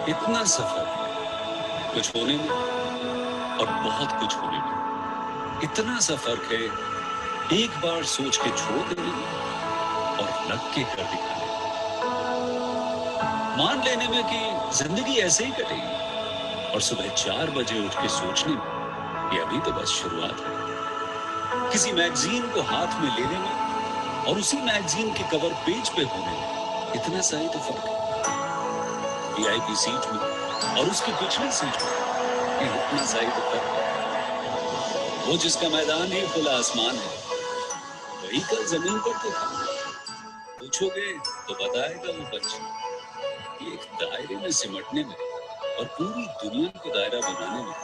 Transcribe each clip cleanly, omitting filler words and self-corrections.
इतना सफर है कुछ होने में और बहुत कुछ होने में। इतना सा फर्क है एक बार सोच के छोड़ देने में और लग के कर दिखाने में। मान लेने में कि जिंदगी ऐसे ही कटेगी और सुबह 4 बजे उठ के सोचने में ये अभी तो बस शुरुआत है। किसी मैगजीन को हाथ में लेने में और उसी मैगजीन के कवर पेज पे होने में इतना सा ही तो फर्क है। वीआईपी सीट में और उसकी पिछली सीट में इतना सा ही तो फर्क है। वो जिसका मैदान ही खुला आसमान है वही कल जमीन पर तो था। पूछोगे तो बताएगा वो पंछी कि एक दायरे में सिमटने में और पूरी दुनिया को दायरा बनाने में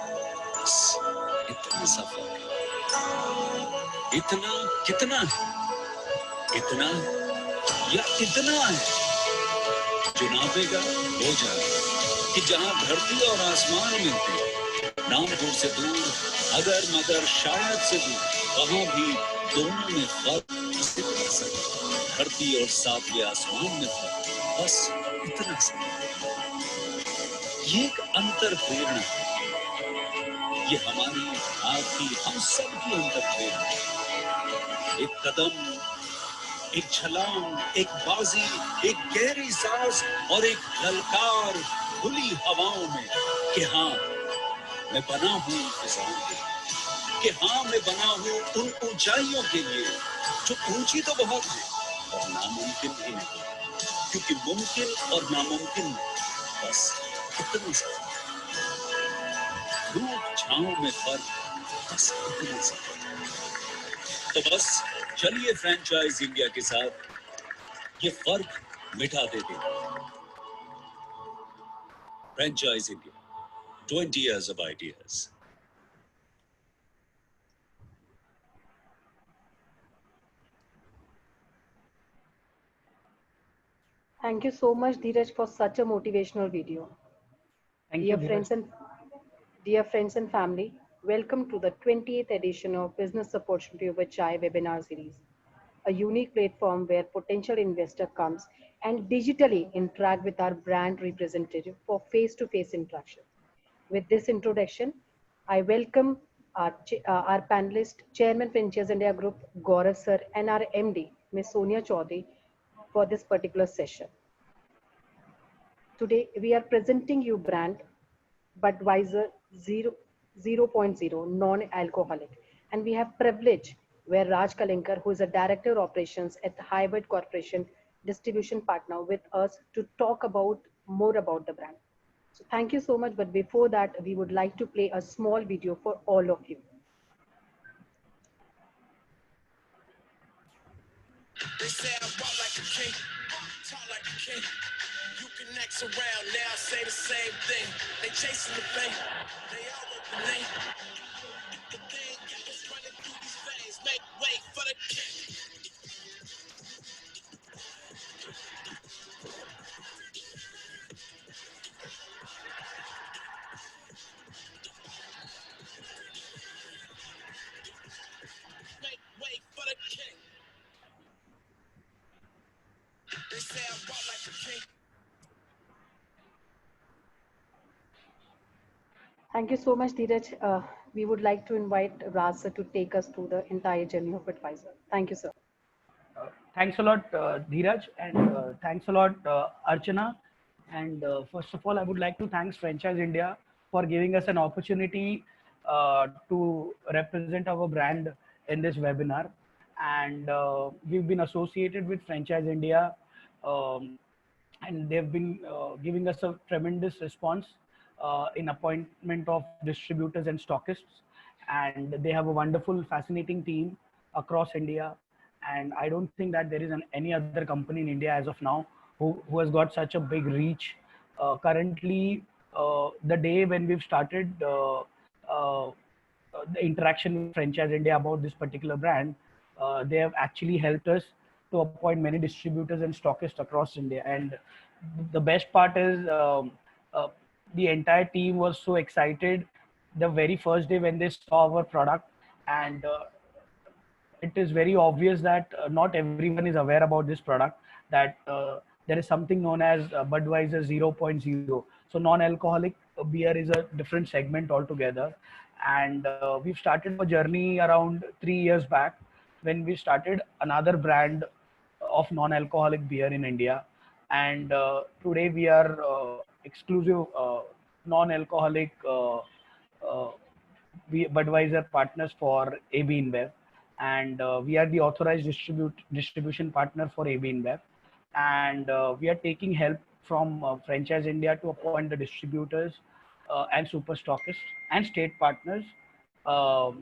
बस इतना सा फर्क है। इतना कितना है? इतना या इतना है जो नापेगा वो जाने कि जहां धरती और आसमान मिलते हैं, नामपुर से दूर, अगर मगर शायद से दूर, वहां भी दोनों में फर्क इतना सा। धरती और सातवें आसमान में फर्क बस इतना सा। ये एक अंतर प्रेरणा है। ये हमारी, आपकी, हम सब की अंतर प्रेरणा है। एक कदम, एक छलांग, एक बाजी, एक गहरी सांस और एक ललकार खुली हवाओं में कि हाँ मैं बना हूं इंतजार के लिए, कि हाँ मैं बना हूं उन ऊंचाइयों के लिए जो ऊंची तो बहुत है और नामुमकिन भी नहीं, क्योंकि मुमकिन और नामुमकिन में बस इतना सा धूप छांव में फर्क, बस इतना सा। तो बस चलिए फ्रेंचाइज इंडिया के साथ ये फर्क मिटा देते हैं। Franchise India, 20 years of ideas. Thank you so much, Dheeraj, for such a motivational video. Thank you, Dear Dheeraj. friends and dear friends and family, welcome to the 20th edition of Business Opportunity Over Chai webinar series, a unique platform where potential investor comes and digitally interact with our brand representative for face-to-face interaction. With this introduction, I welcome our panelist, Chairman Franchise India Group, Gaurav Sir, and our MD, Ms. Sonia Chaudhary, for this particular session. Today, we are presenting you brand Budweiser 0.0 non-alcoholic. And we have privilege where Raj Kalinkar, who is a Director of Operations at Hybrid Corporation Distribution Partner with us to talk about more about the brand. So thank you so much. But before that, we would like to play a small video for all of you. They say I walk like a king, talk like a king. You can X around now, say the same thing. They chasing the fame, they all want the name. The thing got us running through these veins. Make way for the king. Make way for the king. They say I walk like a king. Thank you so much, Dheeraj. We would like to invite Raj sir to take us through the entire journey of Advisor. Thank you, sir. Thanks a lot, Dheeraj, and thanks a lot, Archana. And first of all, I would like to thanks Franchise India for giving us an opportunity to represent our brand in this webinar. And we've been associated with Franchise India, um, and they've been giving us a tremendous response in appointment of distributors and stockists. And they have a wonderful, fascinating team across India, and I don't think that there is any other company in India as of now who has got such a big reach. Currently, the day when we've started the interaction with Franchise India about this particular brand, they have actually helped us to appoint many distributors and stockists across India. And the best part is uh, the entire team was so excited the very first day when they saw our product. And it is very obvious that not everyone is aware about this product, that there is something known as Budweiser 0.0. So non-alcoholic beer is a different segment altogether. And we've started our journey around 3 years back when we started another brand of non-alcoholic beer in India. And today we are exclusive non-alcoholic Budweiser partners for AB InBev, and we are the authorized distribution partner for AB InBev, and we are taking help from Franchise India to appoint the distributors and super stockists and state partners for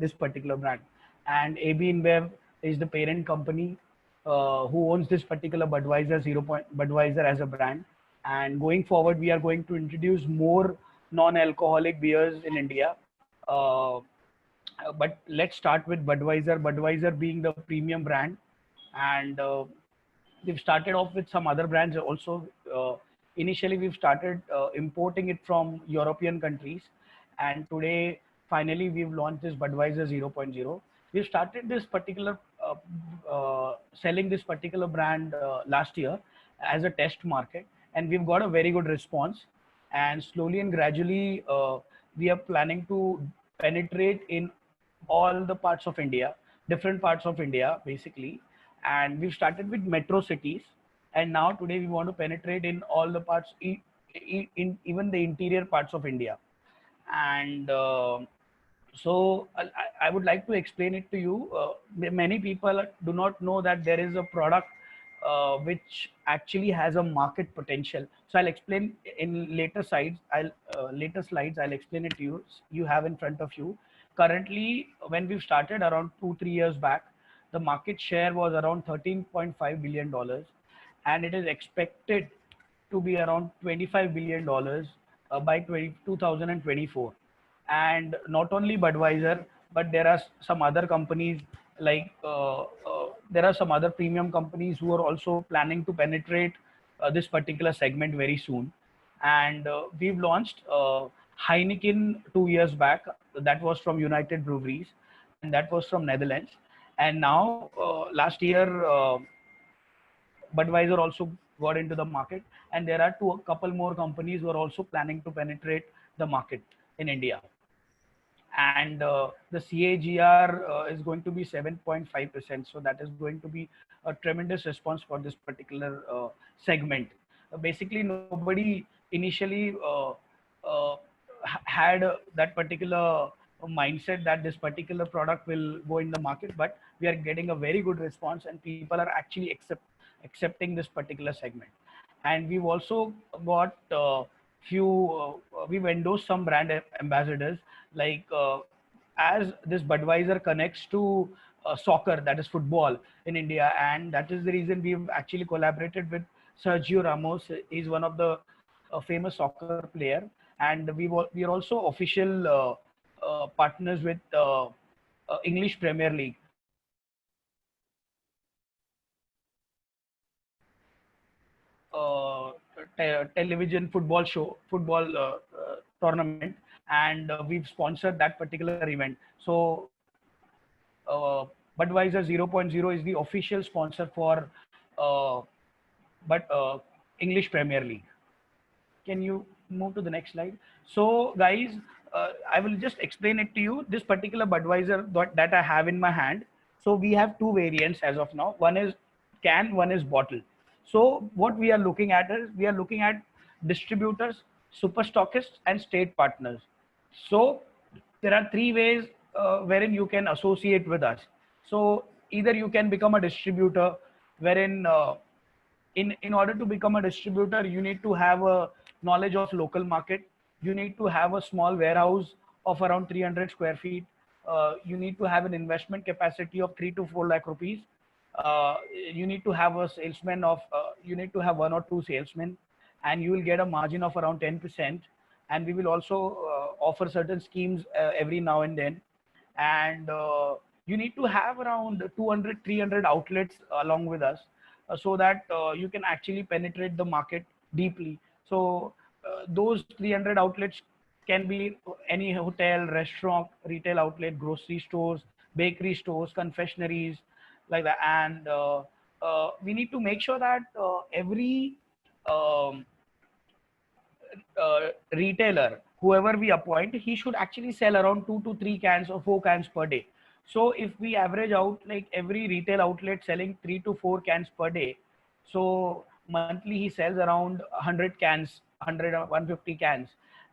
this particular brand. And AB InBev is the parent company who owns this particular Budweiser as a brand. And going forward, we are going to introduce more non-alcoholic beers in India. But let's start with Budweiser. Budweiser being the premium brand, and we've started off with some other brands also. Initially, we've started importing it from European countries, and today, finally, we've launched this Budweiser 0.0. We've started this particular selling this particular brand last year as a test market, and we've got a very good response. And slowly and gradually, we are planning to penetrate in all the parts of India, different parts of India, basically. And we've started with metro cities, and now today we want to penetrate in all the parts, in even the interior parts of India. And so I would like to explain it to you. Many people do not know that there is a product which actually has a market potential. So I'll explain in later slides. I'll explain it to you. You have in front of you. Currently, when we've started around 2-3 years back, the market share was around $13.5 billion, and it is expected to be around $25 billion by 2024. And not only Budweiser, but there are some other companies like there are some other premium companies who are also planning to penetrate this particular segment very soon. And we've launched Heineken 2 years back. That was from United Breweries, and that was from Netherlands. And now last year, Budweiser also got into the market, and there are a couple more companies who are also planning to penetrate the market in India. And the CAGR is going to be 7.5%. So that is going to be a tremendous response for this particular segment. Basically, nobody initially had that particular mindset that this particular product will go in the market, but we are getting a very good response, and people are actually accepting this particular segment. And we've also got we've endorsed some brand ambassadors, like as this Budweiser connects to soccer, that is football in India, and that is the reason we've actually collaborated with Sergio Ramos. He's one of the famous soccer player, and we are also official partners with English Premier League. Television football tournament, and we've sponsored that particular event. So Budweiser 0.0 is the official sponsor for English Premier League. Can you move to the next slide? So guys, I will just explain it to you. This particular Budweiser that I have in my hand. So we have two variants as of now. One is can, one is bottle. So what we are looking at is we are looking at distributors, super stockists, and state partners. So there are three ways wherein you can associate with us. So either you can become a distributor, wherein in order to become a distributor, you need to have a knowledge of local market. You need to have a small warehouse of around 300 square feet. You need to have an investment capacity of 3 to 4 lakh rupees. You need to have a salesman of you need to have 1 or 2 salesmen, and you will get a margin of around 10%. And we will also offer certain schemes every now and then. And you need to have around 200-300 outlets along with us, so that you can actually penetrate the market deeply. So those 300 outlets can be any hotel, restaurant, retail outlet, grocery stores, bakery stores, confectionaries, like that. And we need to make sure that every um, retailer, whoever we appoint, he should actually sell around 2 to 3 cans or 4 cans per day. So if we average out like every retail outlet selling 3 to 4 cans per day, so monthly he sells around 100 cans, 100 or 150 cans.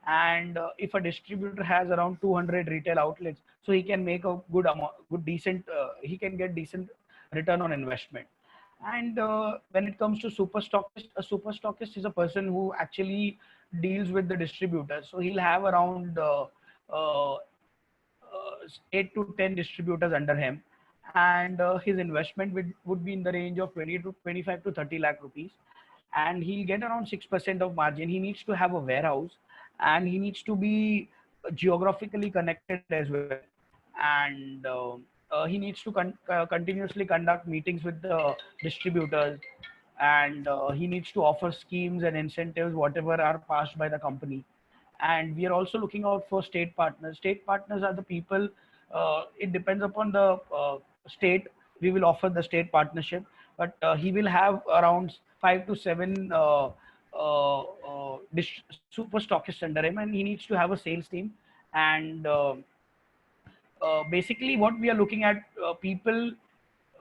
And if a distributor has around 200 retail outlets, so he can make a good amount, good decent, he can get decent return on investment. And when it comes to super stockist, a super stockist is a person who actually deals with the distributors. So he'll have around uh, 8 to 10 distributors under him, and his investment would be in the range of 20 to 25 to 30 lakh rupees, and he'll get around 6% of margin. He needs to have a warehouse, and he needs to be geographically connected as well, and he needs to continuously conduct meetings with the distributors, and he needs to offer schemes and incentives whatever are passed by the company. And we are also looking out for state partners. State partners are the people, it depends upon the state. We will offer the state partnership, but he will have around 5 to 7 super stockists under him, and he needs to have a sales team. And basically what we are looking at, people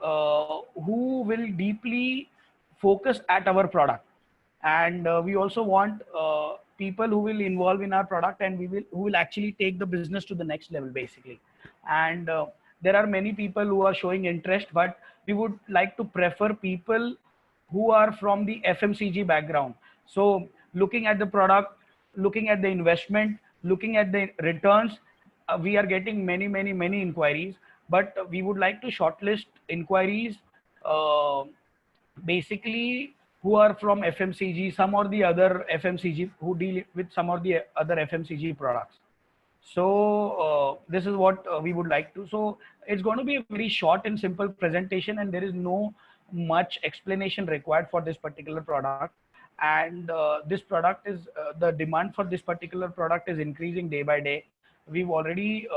who will deeply focus at our product. And we also want people who will involve in our product, and who will actually take the business to the next level basically. And there are many people who are showing interest, but we would like to prefer people who are from the FMCG background. So looking at the product, looking at the investment, looking at the returns, we are getting many inquiries, but we would like to shortlist inquiries uh, basically who are from FMCG, some or the other FMCG, who deal with some or the other FMCG products. So this is what we would like to. So it's going to be a very short and simple presentation, and there is no much explanation required for this particular product. And this product is the demand for this particular product is increasing day by day. We've already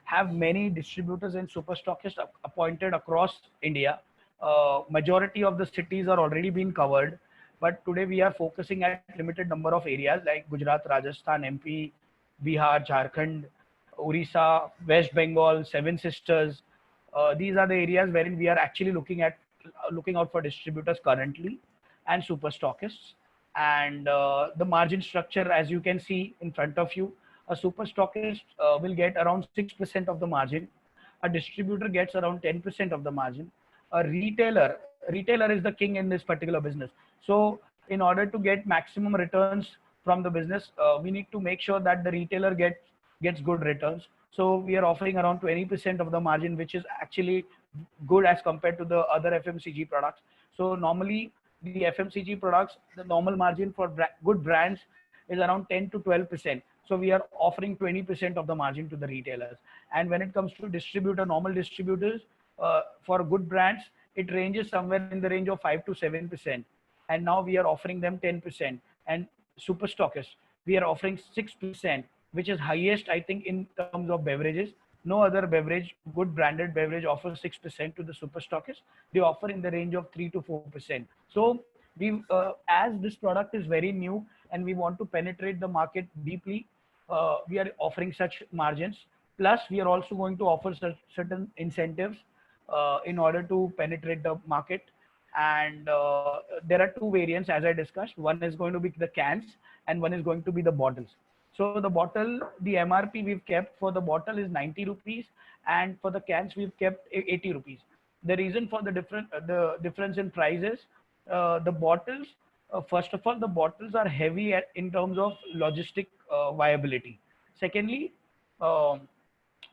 have many distributors and super stockists appointed across India. Majority of the cities are already being covered, but today we are focusing at limited number of areas like Gujarat, Rajasthan, MP, Bihar, Jharkhand, Orissa, West Bengal, Seven Sisters. These are the areas wherein we are actually looking out for distributors currently and super stockists. And the margin structure, as you can see in front of you, a super stockist will get around 6% of the margin. A distributor gets around 10% of the margin. A retailer is the king in this particular business. So in order to get maximum returns from the business, we need to make sure that the retailer gets good returns. So we are offering around 20% of the margin, which is actually good as compared to the other FMCG products. So normally the FMCG products, the normal margin for good brands is around 10 to 12%. So we are offering 20% of the margin to the retailers. And when it comes to distributor, normal distributors, for good brands, it ranges somewhere in the range of 5 to 7%. And now we are offering them 10%. And super stockists, we are offering 6%, which is highest, I think, in terms of beverages. No other beverage, good branded beverage, offers 6% to the super stockists. They offer in the range of 3 to 4%. So we, as this product is very new and we want to penetrate the market deeply, we are offering such margins. Plus, we are also going to offer certain incentives in order to penetrate the market. And there are two variants, as I discussed. One is going to be the cans, and one is going to be the bottles. So the bottle, the MRP we've kept for the bottle is 90 rupees, and for the cans we've kept 80 rupees. The reason for the difference in prices, the bottles, first of all, the bottles are heavy in terms of logistic viability. Secondly, um,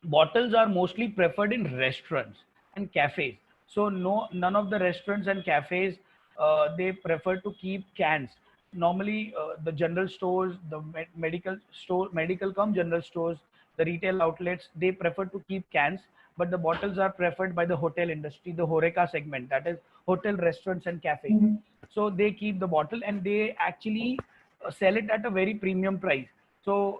bottles are mostly preferred in restaurants and cafes. So none of the restaurants and cafes, they prefer to keep cans. Normally the general stores, the medical come general stores, the retail outlets, they prefer to keep cans. But the bottles are preferred by the hotel industry, the horeca segment, that is hotel, restaurants and cafes. So they keep the bottle, and they actually sell it at a very premium price. So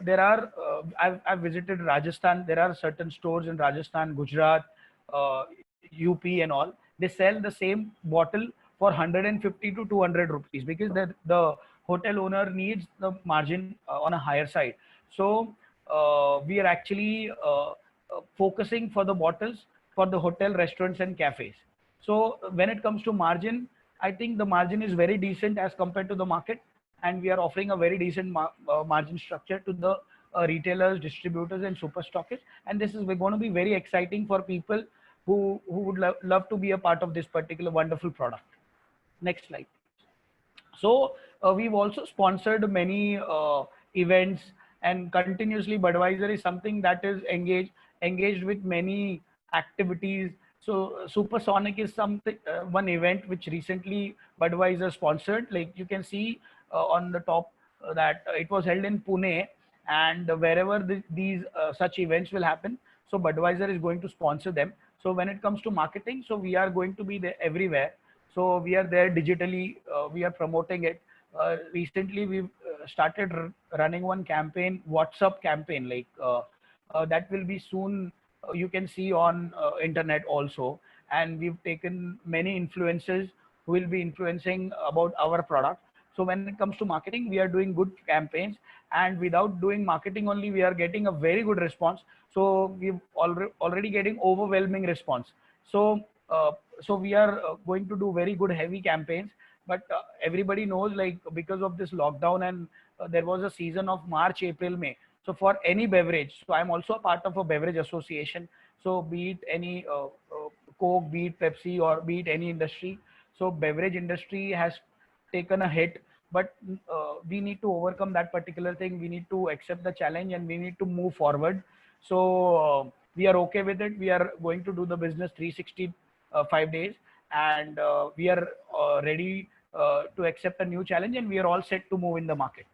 there are, I've visited Rajasthan. There are certain stores in Rajasthan, Gujarat, UP and all. they sell the same bottle for 150 to 200 rupees, because the hotel owner needs the margin on a higher side. So we are actually focusing for the bottles for the hotel, restaurants and cafes. So when it comes to margin, I think the margin is very decent as compared to the market, and we are offering a very decent margin structure to the retailers, distributors and super stockists. And this is going to be very exciting for people who would love to be a part of this particular wonderful product. Next slide. So we've also sponsored many events, and continuously Budweiser is something that is engaged with many activities. So Supersonic is something, one event which recently Budweiser sponsored. Like you can see on the top that it was held in Pune, and wherever these such events will happen, so Budweiser is going to sponsor them. So when it comes to marketing, so we are going to be there everywhere. So we are there digitally. We are promoting it. Recently, we've started running one campaign, WhatsApp campaign, like that will be soon. You can see on internet also. And we've taken many influencers who will be influencing about our product. So when it comes to marketing, we are doing good campaigns, and without doing marketing only, we are getting a very good response. So we've already getting overwhelming response. So so we are going to do very good heavy campaigns. But everybody knows, like, because of this lockdown, and there was a season of March, April, May. So for any beverage, so I'm also a part of a beverage association. So be it any Coke, be it Pepsi, or be it any industry. So beverage industry has taken a hit, but we need to overcome that particular thing. We need to accept the challenge, and we need to move forward. So we are okay with it. We are going to do the business 365 days, and we are ready to accept a new challenge, and we are all set to move in the market.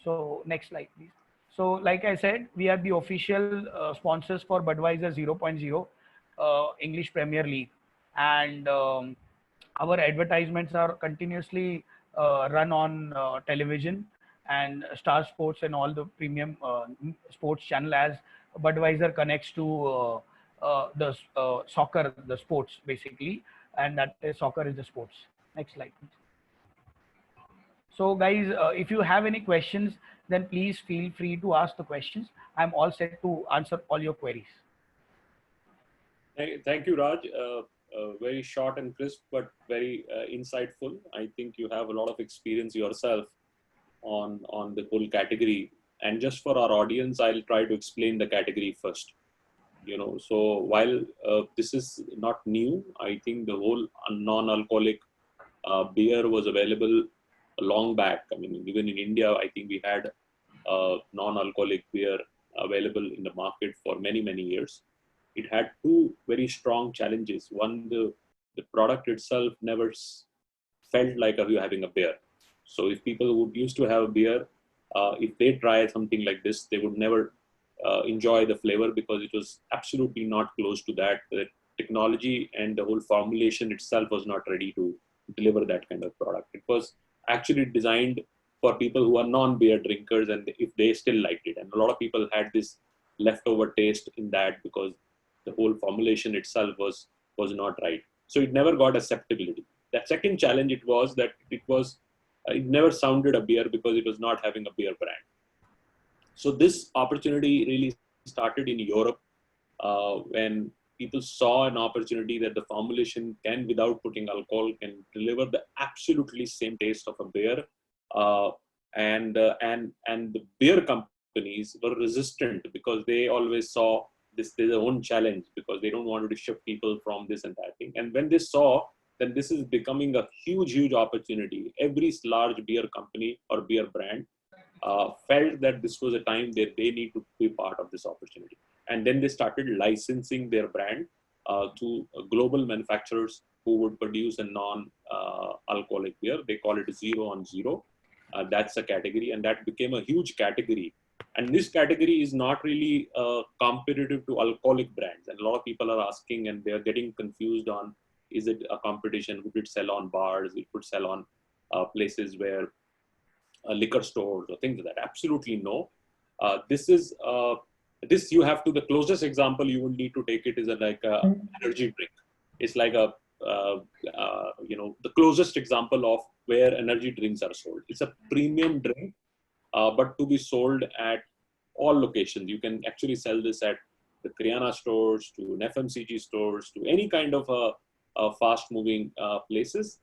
So next slide, please. So like I said, we are the official sponsors for Budweiser 0.0 English Premier League, and our advertisements are continuously run on television and Star Sports and all the premium sports channel, as Budweiser connects to the soccer, the sports basically, and that is soccer is the sports. Next slide, please. So guys, if you have any questions, then please feel free to ask the questions. I'm all set to answer all your queries. Thank you, Raj. Very short and crisp, but very insightful. I think you have a lot of experience yourself on the whole category. And just for our audience, I'll try to explain the category first. So while this is not new, I think the whole non-alcoholic beer was available long back. I mean, even in India, I think we had non-alcoholic beer available in the market for many, many years. It had two very strong challenges. One, the product itself never felt like you're having a beer. So if people would used to have a beer, if they try something like this, they would never enjoy the flavor, because it was absolutely not close to that. The technology and the whole formulation itself was not ready to deliver that kind of product. It was actually designed for people who are non-beer drinkers, and if they still liked it. And a lot of people had this leftover taste in that, because the whole formulation itself was not right. So it never got acceptability. The second challenge it was that it never sounded a beer, because it was not having a beer brand. So this opportunity really started in Europe when people saw an opportunity that the formulation can, without putting alcohol, can deliver the absolutely same taste of a beer. And the beer companies were resistant, because they always saw this their own challenge, because they don't want to shift people from this and that thing. And when they saw that this is becoming a huge opportunity, every large beer company or beer brand felt that this was a time that they need to be part of this opportunity. And then they started licensing their brand to global manufacturers who would produce a non-alcoholic beer. They call it 0 on 0. That's a category, and that became a huge category. And this category is not really competitive to alcoholic brands. And a lot of people are asking, and they're getting confused on, is it a competition? Would it sell on bars? It could sell on places where liquor stores or things like that? Absolutely no. This you have to, the closest example you would need to take it is like a energy drink. It's like a the closest example of where energy drinks are sold. It's a premium drink, but to be sold at all locations. You can actually sell this at the Kriana stores, to an FMCG stores, to any kind of fast-moving places.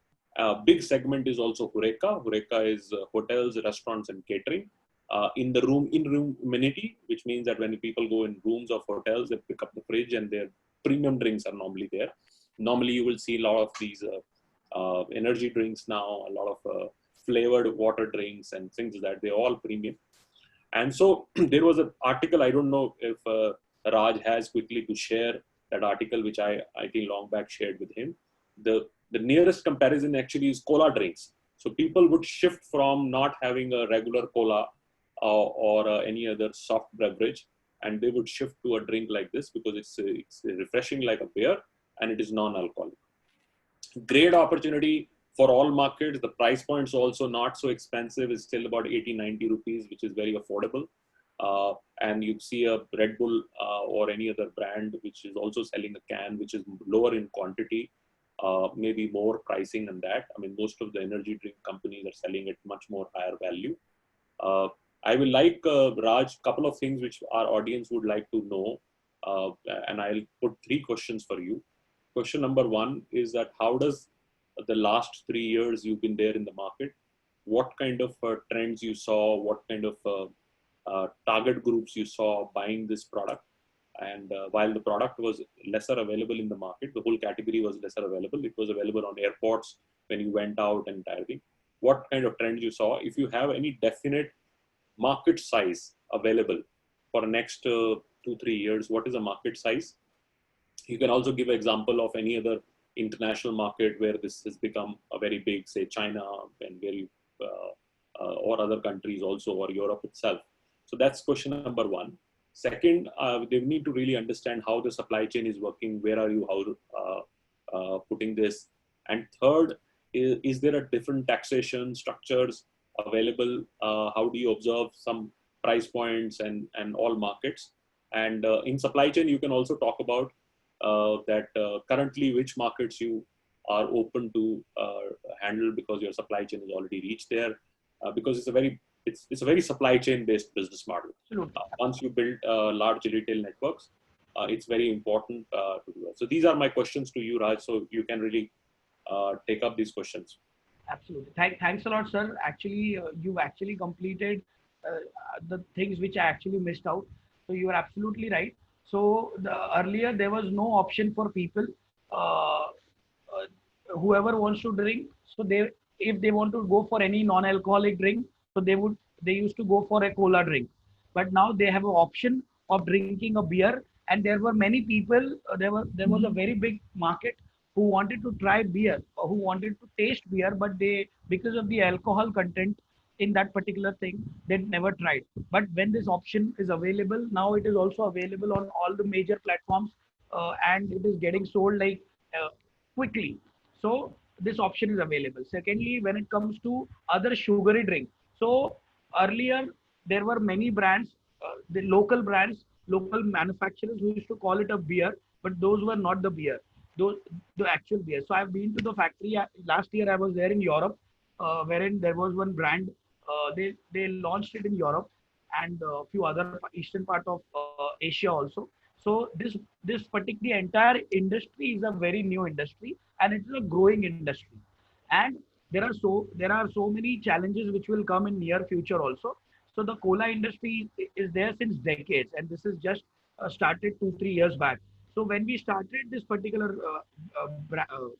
Big segment is also Horeca. Horeca is hotels, restaurants, and catering. In room amenity, which means that when people go in rooms of hotels, they pick up the fridge and their premium drinks are normally there. Normally, you will see a lot of these energy drinks now, a lot of flavored water drinks and things like that. They're all premium. And so there was an article, I don't know if Raj has quickly to share that article, which I think long back shared with him. The nearest comparison actually is cola drinks. So people would shift from not having a regular cola or any other soft beverage, and they would shift to a drink like this because it's refreshing like a beer and it is non-alcoholic. Great opportunity for all markets. The price point is also not so expensive. It's still about 80-90 rupees, which is very affordable. And you see a Red Bull or any other brand which is also selling a can which is lower in quantity, maybe more pricing than that. I mean, most of the energy drink companies are selling at much more higher value. I will like, Raj, couple of things which our audience would like to know, and I'll put 3 questions for you. Question number 1 is that how does the last 3 years you've been there in the market, what kind of trends you saw, what kind of target groups you saw buying this product? And while the product was lesser available in the market, the whole category was lesser available. It was available on airports when you went out and everything. What kind of trends you saw? If you have any definite market size available for the next 2-3 years, what is the market size? You can also give an example of any other international market where this has become a very big, say China, and where you, or other countries also, or Europe itself. So that's question number 1. Second, they need to really understand how the supply chain is working. Where are you putting this? And third, is there a different taxation structures available? How do you observe some price points and all markets? And in supply chain, you can also talk about that currently which markets you are open to handle because your supply chain is already reached there, because it's a very supply chain based business model. Once you build large retail networks, it's very important to do that. So these are my questions to you, Raj, so you can really take up these questions. Absolutely. Thanks a lot, sir. Actually, you've actually completed the things which I actually missed out. So you are absolutely right. So earlier there was no option for people, whoever wants to drink. So if they want to go for any non-alcoholic drink, so they used to go for a cola drink. But now they have an option of drinking a beer. And there were many people. There was a very big market who wanted to try beer, or who wanted to taste beer, but because of the alcohol content in that particular thing, they never tried. But when this option is available, now it is also available on all the major platforms, and it is getting sold like quickly. So this option is available. Secondly, when it comes to other sugary drinks, so earlier there were many brands, the local brands, local manufacturers who used to call it a beer, but those were not the beer. The actual beer. So I've been to the factory. Last year I was there in Europe, wherein there was one brand. They launched it in Europe and a few other eastern part of Asia also. So this particular entire industry is a very new industry, and it is a growing industry. And there are so many challenges which will come in near future also. So the cola industry is there since decades, and this is just started 2-3 years back. So when we started this particular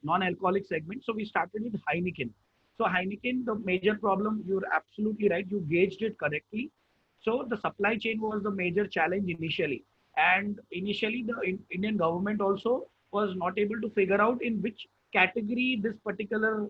non-alcoholic segment, so we started with Heineken. So Heineken, the major problem, you're absolutely right, you gauged it correctly. So the supply chain was the major challenge initially. And initially the Indian government also was not able to figure out in which category this particular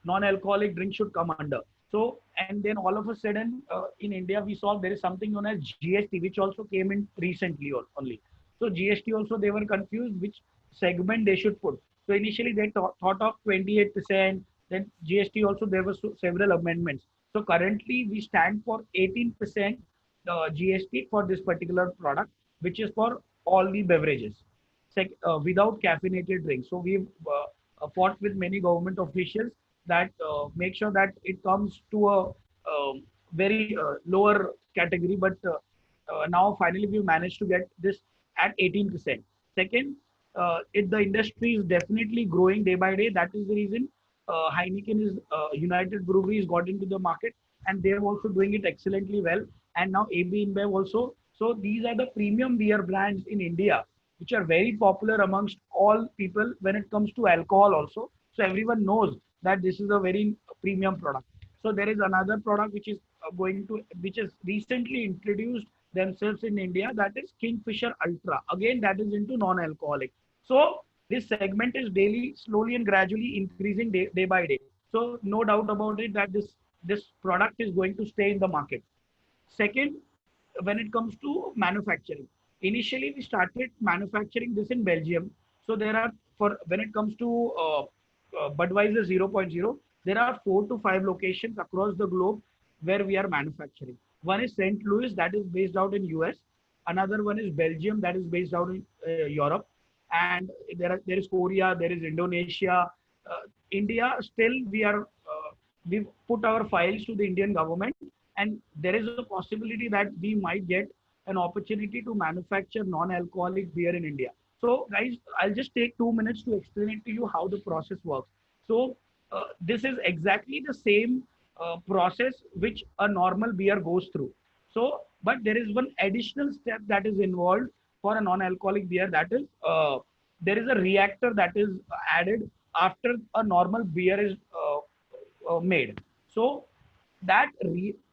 non-alcoholic drink should come under. So, and then all of a sudden in India, we saw there is something known as GST, which also came in recently only. So GST also, they were confused which segment they should put. So initially they thought of 28%, then GST also there were several amendments. So currently we stand for 18% GST for this particular product, which is for all the beverages. without caffeinated drinks. So we've fought with many government officials that make sure that it comes to a very lower category. But now finally we managed to get this at 18%. Second, the industry is definitely growing day by day. That is the reason Heineken is United Breweries got into the market, and they are also doing it excellently well. And now AB InBev also. So these are the premium beer brands in India, which are very popular amongst all people when it comes to alcohol also. So everyone knows that this is a very premium product. So there is another product which is which is recently introduced themselves in India, that is Kingfisher Ultra. Again, that is into non-alcoholic. So this segment is daily, slowly and gradually increasing day by day. So no doubt about it that this product is going to stay in the market. Second, when it comes to manufacturing, initially we started manufacturing this in Belgium. So there are, for when it comes to Budweiser 0.0, there are 4 to 5 locations across the globe where we are manufacturing. One is St. Louis, that is based out in US. Another one is Belgium, that is based out in Europe. And there is Korea, there is Indonesia, India. Still, we've put our files to the Indian government, and there is a possibility that we might get an opportunity to manufacture non-alcoholic beer in India. So, guys, I'll just take 2 minutes to explain it to you how the process works. So, this is exactly the same process which a normal beer goes through. So, but there is one additional step that is involved for a non-alcoholic beer. That is, there is a reactor that is added after a normal beer is made. So, that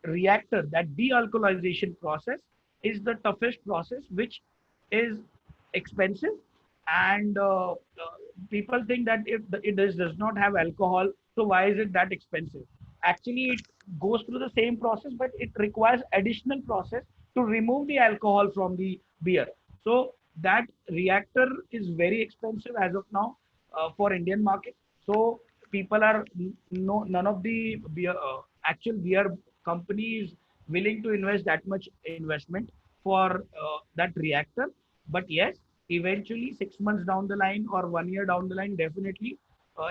reactor, that de-alcoholization process, is the toughest process, which is expensive. And people think that if it does not have alcohol, so why is it that expensive? Actually, it goes through the same process, but it requires additional process to remove the alcohol from the beer. So that reactor is very expensive as of now for Indian market. So people are no none of the beer actual beer companies willing to invest that much investment for that reactor. But yes, eventually 6 months down the line or 1 year down the line, definitely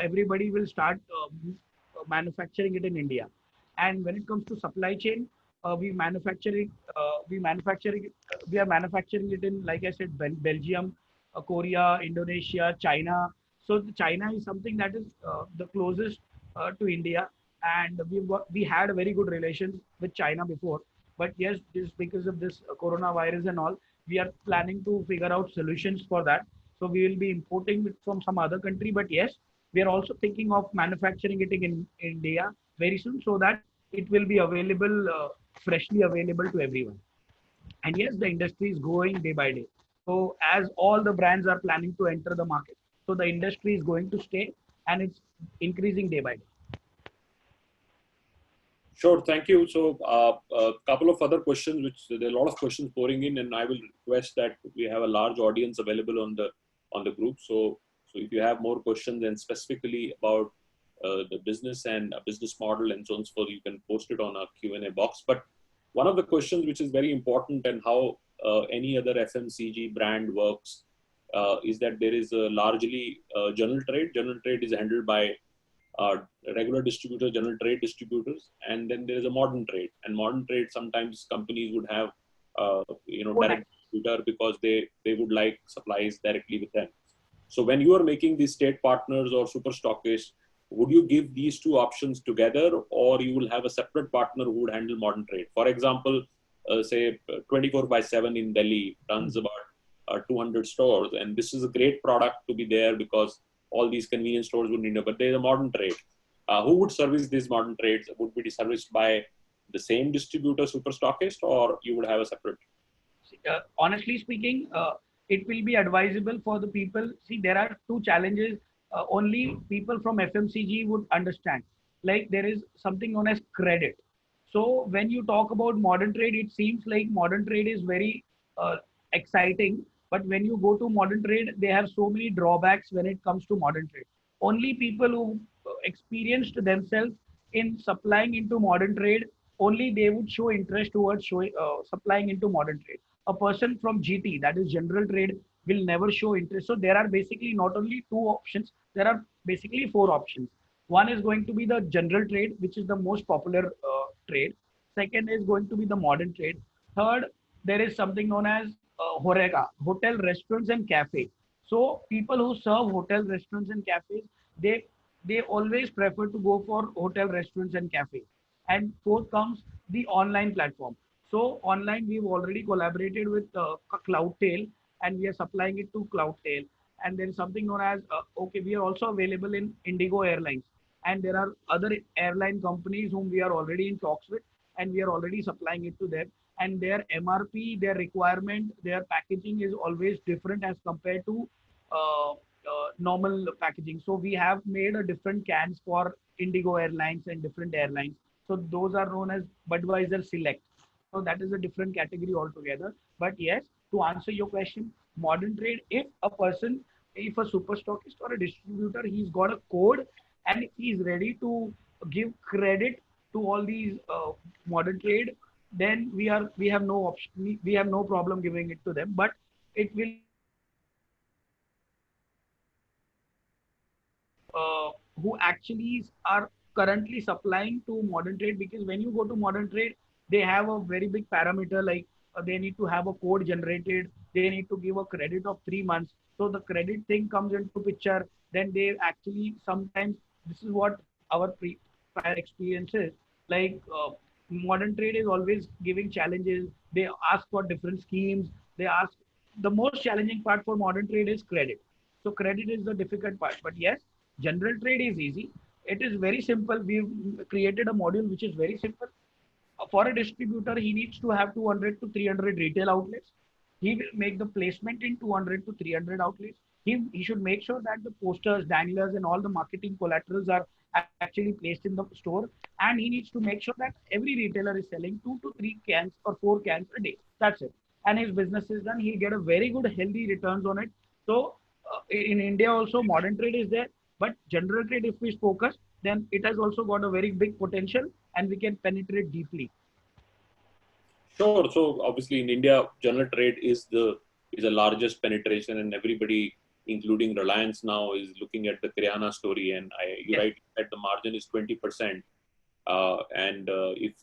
everybody will start manufacturing it in India. And when it comes to supply chain, we manufacture it. We are manufacturing it in, like I said, Belgium, Korea, Indonesia, China. So China is something that is the closest to India, and we had very good relations with China before. But yes, just because of this coronavirus and all, we are planning to figure out solutions for that. So we will be importing it from some other country. But yes, we are also thinking of manufacturing it in India very soon, so that it will be available, freshly available to everyone. And yes, the industry is growing day by day. So as all the brands are planning to enter the market, so the industry is going to stay, and it's increasing day by day. Sure, thank you. So a couple of other questions, which there are a lot of questions pouring in, and I will request that we have a large audience available on the group. So if you have more questions and specifically about the business and a business model and so on and so forth, you can post it on our Q&A box. But one of the questions which is very important, and how any other FMCG brand works, is that there is a largely general trade. General trade is handled by regular distributors, general trade distributors, and then there is a modern trade. And modern trade, sometimes companies would have direct distributor because they would like supplies directly with them. So when you are making these state partners or super stockists, would you give these two options together, or you will have a separate partner who would handle modern trade? For example, say 24/7 in Delhi runs about 200 stores, and this is a great product to be there because all these convenience stores would need it. But there's a modern trade. Who would service these modern trades? Would be serviced by the same distributor, super stockist, or you would have a separate? Honestly speaking, it will be advisable for the people. See, there are two challenges only people from FMCG would understand. Like, there is something known as credit. So when you talk about modern trade, it seems like modern trade is very exciting. But when you go to modern trade, they have so many drawbacks when it comes to modern trade. Only people who experienced themselves in supplying into modern trade, only they would show interest towards supplying into modern trade. A person from GT, that is general trade, will never show interest. So there are basically not only two options, there are basically four options. One is going to be the general trade, which is the most popular trade. Second is going to be the modern trade. Third, there is something known as HoReCa, hotel, restaurants, and cafe. So people who serve hotel, restaurants, and cafes, they they always prefer to go for hotel, restaurants, and cafe. And fourth comes the online platform. So online, we've already collaborated with Cloudtail, and we are supplying it to Cloudtail. And there is something known as okay, we are also available in Indigo Airlines, and there are other airline companies whom we are already in talks with, and we are already supplying it to them. And their MRP, their requirement, their packaging is always different as compared to normal packaging. So we have made a different cans for Indigo Airlines and different airlines. So those are known as Budweiser Select. So that is a different category altogether. But yes, to answer your question, modern trade, if a person, if a super stockist or a distributor, he's got a code and he's ready to give credit to all these modern trade, then we have no option, we have no problem giving it to them. But it will who actually are currently supplying to modern trade, because when you go to modern trade, they have a very big parameter like they need to have a code generated, they need to give a credit of 3 months. So the credit thing comes into picture. Then they actually sometimes, this is what our prior experience is like. Modern trade is always giving challenges. They ask for different schemes. They ask, the most challenging part for modern trade is credit. So credit is the difficult part. But yes, general trade is easy. It is very simple. We've created a module which is very simple. For a distributor, he needs to have 200 to 300 retail outlets. He will make the placement in 200 to 300 outlets. He should make sure that the posters, dangles, and all the marketing collaterals are actually placed in the store. And he needs to make sure that every retailer is selling 2 to 3 cans or 4 cans a day. That's it. And his business is done. He'll get a very good, healthy returns on it. So in India also, modern trade is there. But general trade, if we focus, then it has also got a very big potential and we can penetrate deeply. Sure. So obviously in India, general trade is the largest penetration, and everybody, including Reliance now, is looking at the Kriana story. And you Yes. right that the margin is 20%. And if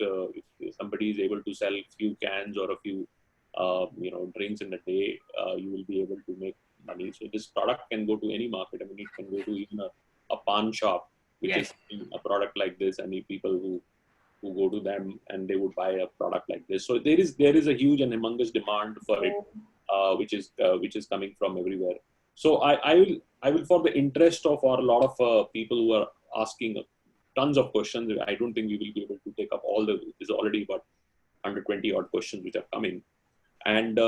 somebody is able to sell a few cans or a few drinks in a day, you will be able to make money. So this product can go to any market. I mean, it can go to even a pawn shop, which Yes. is a product like this, and people who go to them and they would buy a product like this. So there is a huge and humongous demand for it, which is coming from everywhere. So I will for the interest of a lot of people who are asking tons of questions. I don't think we will be able to take up all the. There's already about 120 odd questions which are coming, and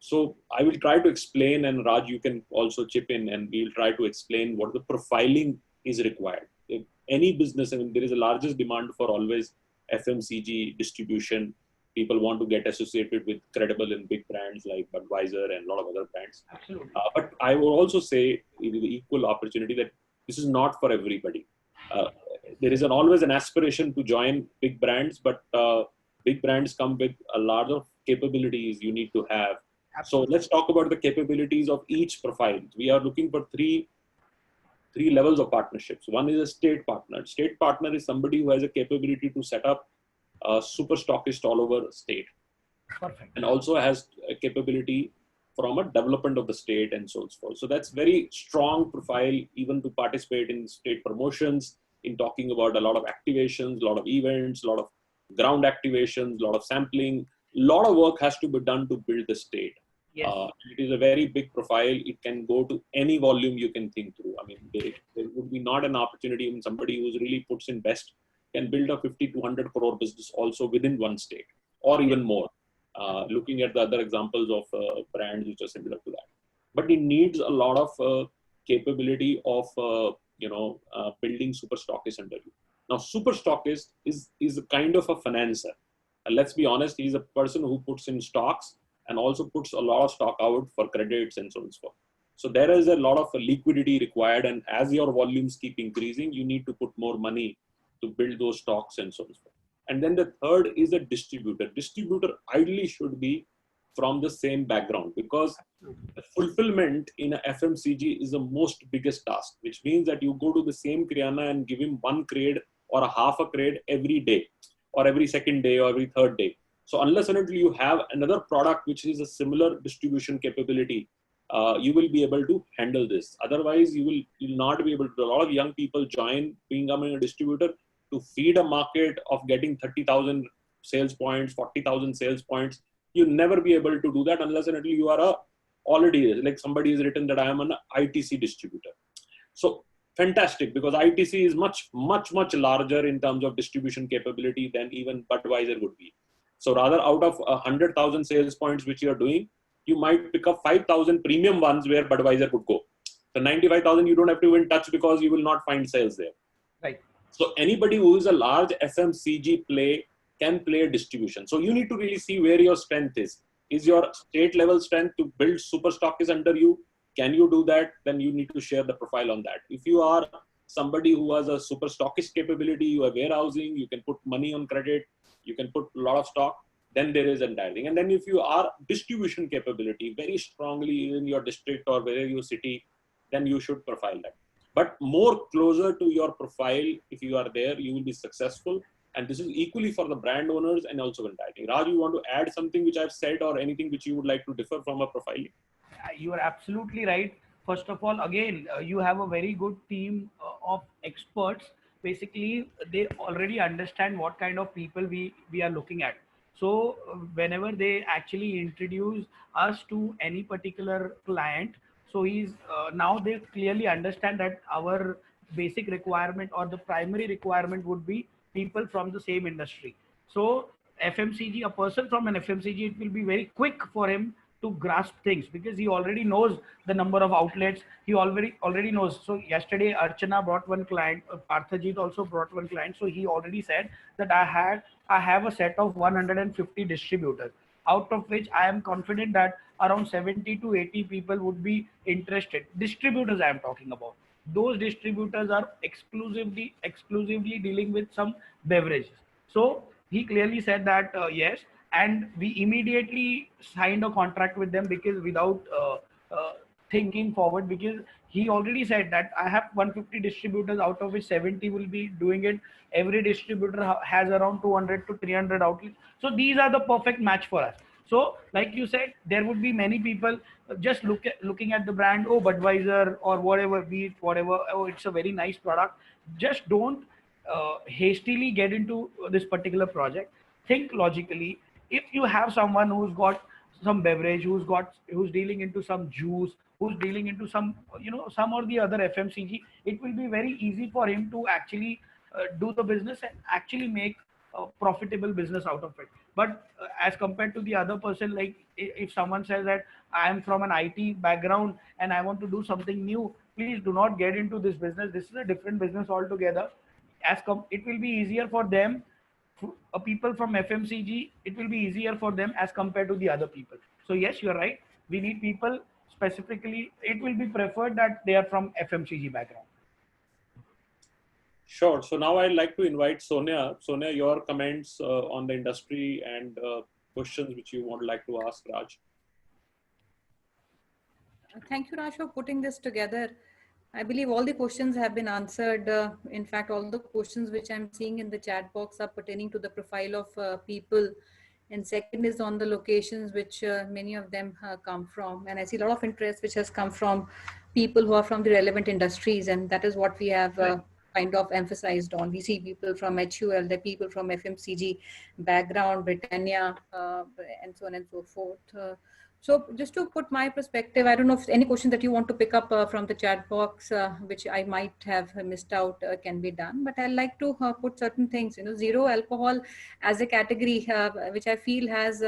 so I will try to explain. And Raj, you can also chip in, and we'll try to explain what the profiling is required. If any business, I mean, there is a largest demand for always FMCG distribution. People want to get associated with credible and big brands like Budweiser and a lot of other brands. Absolutely. But I will also say with equal opportunity that this is not for everybody. Uh, there is always an aspiration to join big brands, but big brands come with a lot of capabilities you need to have. So let's talk about the capabilities of each profile. We are looking for three levels of partnerships. One is a state partner. State partner is somebody who has a capability to set up a super stockist all over state, Perfect. and also has a capability from a development of the state and so forth. So that's very strong profile, even to participate in state promotions, in talking about a lot of activations, a lot of events, a lot of ground activations, a lot of sampling. A lot of work has to be done to build the state. Yes. It is a very big profile. It can go to any volume you can think through. I mean, there would be not an opportunity when somebody who's really puts in best can build a 50 to 100 crore business also within one state or even more. Looking at the other examples of brands which are similar to that. But it needs a lot of capability of building super stockists under you. Now, super stockist is a kind of a financer. And let's be honest, he's a person who puts in stocks and also puts a lot of stock out for credits and so on and so forth. So there is a lot of liquidity required, and as your volumes keep increasing, you need to put more money to build those stocks and so on and so forth. And then the third is a distributor. Distributor ideally should be from the same background, because the fulfillment in a FMCG is the most biggest task, which means that you go to the same Kriana and give him one crate or a half a crate every day, or every second day, or every third day. So unless and until you have another product which is a similar distribution capability, you will be able to handle this. Otherwise, you will not be able to. A lot of young people becoming a distributor to feed a market of getting 30,000 sales points, 40,000 sales points. You'll never be able to do that unless and until you are already, like somebody has written that I am an ITC distributor. So fantastic, because ITC is much larger in terms of distribution capability than even Budweiser would be. So rather, out of 100,000 sales points which you are doing, you might pick up 5,000 premium ones where Budweiser would go. So 95,000 you don't have to even touch because you will not find sales there. Right. So anybody who is a large FMCG play can play distribution. So you need to really see where your strength is. Is your state level strength to build super stockists under you? Can you do that? Then you need to share the profile on that. If you are somebody who has a super stockist capability, you have warehousing, you can put money on credit, you can put a lot of stock, then there is entire thing. And then if you are distribution capability very strongly in your district or where your city, then you should profile that. But more closer to your profile, if you are there, you will be successful. And this is equally for the brand owners and also entire thing. Raj, you want to add something which I've said or anything which you would like to differ from a profiling? You are absolutely right. First of all, again, you have a very good team of experts. Basically, they already understand what kind of people we are looking at. So whenever they actually introduce us to any particular client, so now they clearly understand that our basic requirement or the primary requirement would be people from the same industry. So FMCG, a person from an FMCG, it will be very quick for him to grasp things because he already knows the number of outlets. He already knows. So yesterday Archana brought one client, Parthajit also brought one client. So he already said that I have a set of 150 distributors, out of which I am confident that around 70 to 80 people would be interested. Distributors I am talking about. Those distributors are exclusively dealing with some beverages. So he clearly said that yes, and we immediately signed a contract with them because without thinking forward, because he already said that I have 150 distributors, out of which 70 will be doing it. Every distributor has around 200 to 300 outlets. So these are the perfect match for us. So like you said, there would be many people just looking at the brand, oh Budweiser or whatever, be it whatever, oh it's a very nice product. Just don't hastily get into this particular project. Think logically. If you have someone who's got some beverage, who's dealing into some juice, who's dealing into some some or the other FMCG, it will be very easy for him to actually do the business and actually make a profitable business out of it. But as compared to the other person, like if someone says that I am from an IT background and I want to do something new, please do not get into this business. This is a different business altogether. It will be easier for them, people from FMCG, it will be easier for them as compared to the other people. So yes, you're right. We need people specifically. It will be preferred that they are from FMCG background. Sure. So now I'd like to invite Sonia. Sonia, your comments on the industry and questions which you would like to ask Raj. Thank you, Raj, for putting this together. I believe all the questions have been answered. In fact, all the questions which I'm seeing in the chat box are pertaining to the profile of people. And second is on the locations which many of them come from. And I see a lot of interest which has come from people who are from the relevant industries. And that is what we have kind of emphasized on. We see people from HUL, the people from FMCG background, Britannia, and so on and so forth. So just to put my perspective, I don't know if any question that you want to pick up from the chat box, which I might have missed out, can be done. But I'd like to put certain things, zero alcohol as a category, which I feel has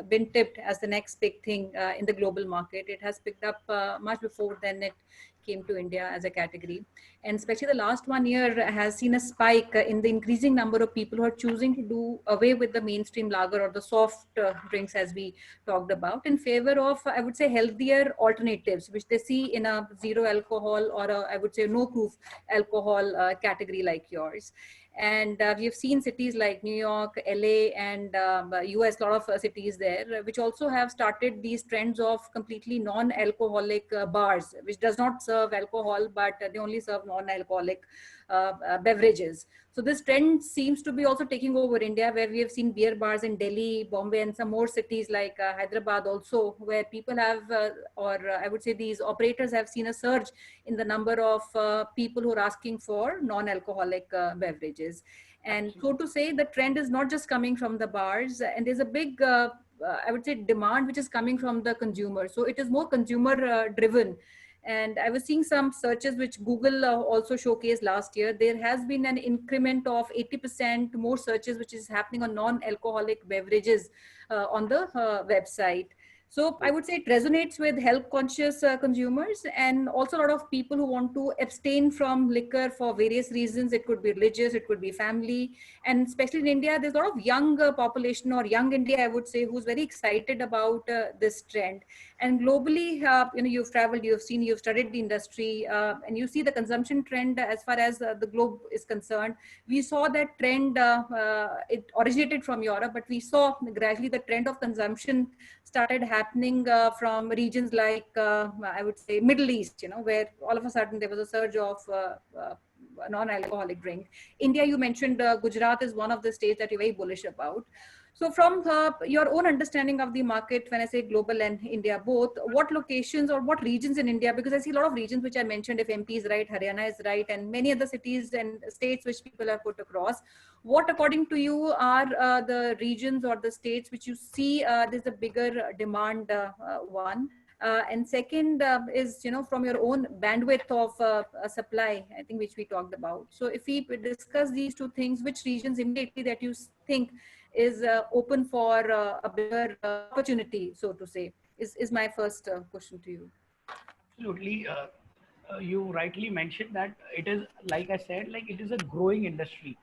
been tipped as the next big thing in the global market. It has picked up much before then it came to India as a category. And especially the last 1 year has seen a spike in the increasing number of people who are choosing to do away with the mainstream lager or the soft drinks as we talked about in favor of, I would say, healthier alternatives, which they see in a zero alcohol or I would say no proof alcohol category like yours. And we have seen cities like New York, LA, and US, a lot of cities there, which also have started these trends of completely non-alcoholic bars, which does not serve alcohol, but they only serve non-alcoholic beverages. So this trend seems to be also taking over India, where we have seen beer bars in Delhi, Bombay, and some more cities like Hyderabad also, where people have, I would say these operators have seen a surge in the number of people who are asking for non-alcoholic beverages. And so to say, the trend is not just coming from the bars, and there's a big, I would say, demand which is coming from the consumer. So it is more consumer driven. And I was seeing some searches which Google also showcased last year. There has been an increment of 80% more searches which is happening on non-alcoholic beverages on the website. So I would say it resonates with health conscious consumers, and also a lot of people who want to abstain from liquor for various reasons. It could be religious, it could be family. And especially in India, there's a lot of young population, or young India, I would say, who's very excited about this trend. And globally, you've traveled, you've seen, you've studied the industry, and you see the consumption trend as far as the globe is concerned. We saw that trend, it originated from Europe, but we saw gradually the trend of consumption started happening from regions like, I would say, Middle East, where all of a sudden there was a surge of non-alcoholic drink. India, you mentioned Gujarat is one of the states that you're very bullish about. So from your own understanding of the market, when I say global and India both, what locations or what regions in India, because I see a lot of regions which I mentioned, if MP is right, Haryana is right, and many other cities and states which people have put across, what according to you are the regions or the states which you see there's a bigger demand, one? And second is, from your own bandwidth of supply, I think, which we talked about. So if we discuss these two things, which regions immediately that you think is open for a bigger opportunity, so to say, is my first question to you. Absolutely. You rightly mentioned that it is, like I said, like it is a growing industry.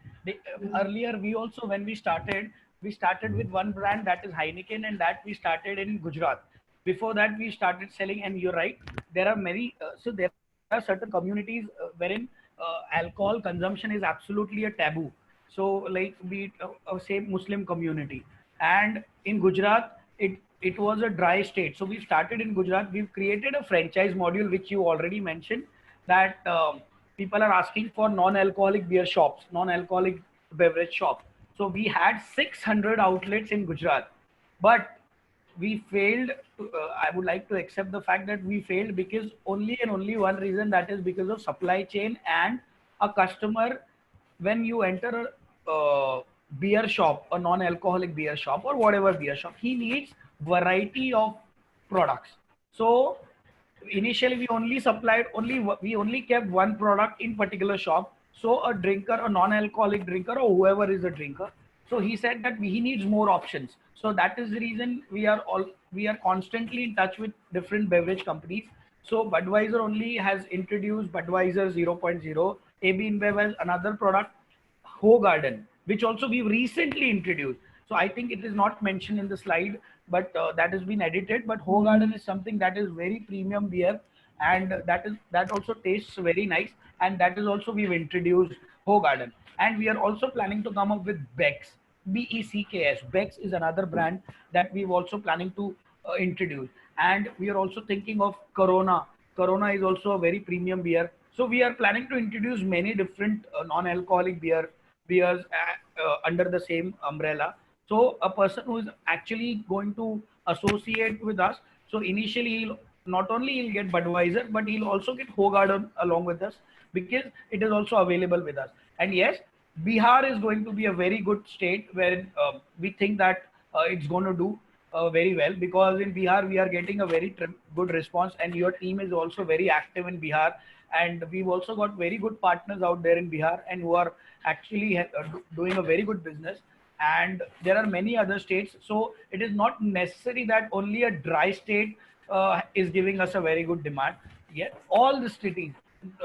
Earlier, we also, when we started with one brand, that is Heineken, and that we started in Gujarat. Before that, we started selling, and you're right, there are many, so there are certain communities wherein alcohol consumption is absolutely a taboo. So like we say Muslim community, and in Gujarat, it was a dry state. So we started in Gujarat. We've created a franchise module, which you already mentioned, that people are asking for non-alcoholic beer shops, non-alcoholic beverage shops. So we had 600 outlets in Gujarat, but we failed. I would like to accept the fact that we failed because only and only one reason, that is because of supply chain. And a customer, when you enter a beer shop, a non-alcoholic beer shop or whatever beer shop, he needs variety of products. So initially we only kept one product in particular shop. So a drinker, a non-alcoholic drinker, or whoever is a drinker, so he said that he needs more options. So that is the reason we are constantly in touch with different beverage companies. So Budweiser only has introduced Budweiser 0.0. AB InBev has another product, Hoegaarden, which also we've recently introduced. So I think it is not mentioned in the slide, but that has been edited. But Hoegaarden is something that is very premium beer, and that also tastes very nice. And that is also we've introduced Hoegaarden, and we are also planning to come up with Becks, BECKS. Becks is another brand that we've also planning to introduce, and we are also thinking of Corona. Corona is also a very premium beer. So we are planning to introduce many different non-alcoholic beers under the same umbrella. So a person who is actually going to associate with us, so initially not only he'll get Budweiser, but he'll also get Hoegaarden along with us, because it is also available with us. And yes, Bihar is going to be a very good state where we think that it's going to do very well, because in Bihar we are getting a very good response, and your team is also very active in Bihar. And we've also got very good partners out there in Bihar, and who are actually doing a very good business. And there are many other states. So it is not necessary that only a dry state is giving us a very good demand. Yet all the cities,